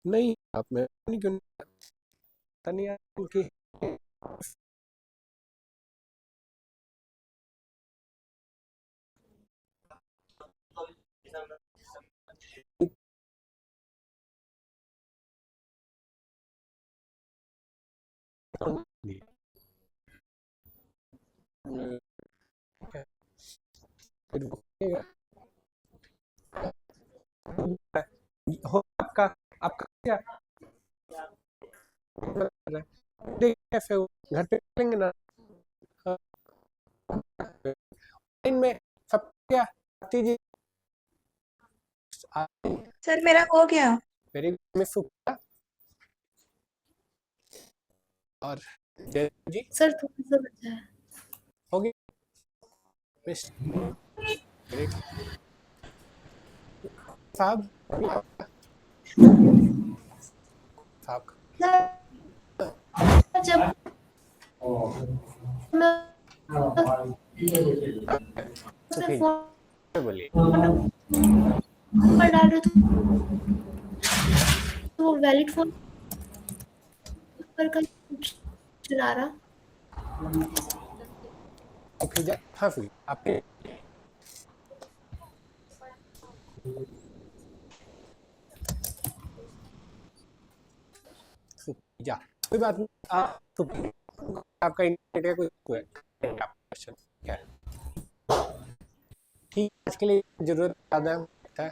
नहीं आप मैं नहीं क्यों तनिया उनकी आपका आपका क्या देख कैसे हो घर पे करेंगे ना इनमें सब क्या जी
सर मेरा हो गया
मेरी में सुखा और जय जी
सर थोड़ा सा बचा है
हो गया साहब साहब
जब
बोलिए
पर डाल रहे तो वो वैलिड फोन पर का चला रहा
ओके हाँ फिर आपके जा कोई बात नहीं आपका इंटरनेट का कोई क्वेश्चन क्या है ठीक है, आज के लिए जरूरत ज़्यादा लगता है।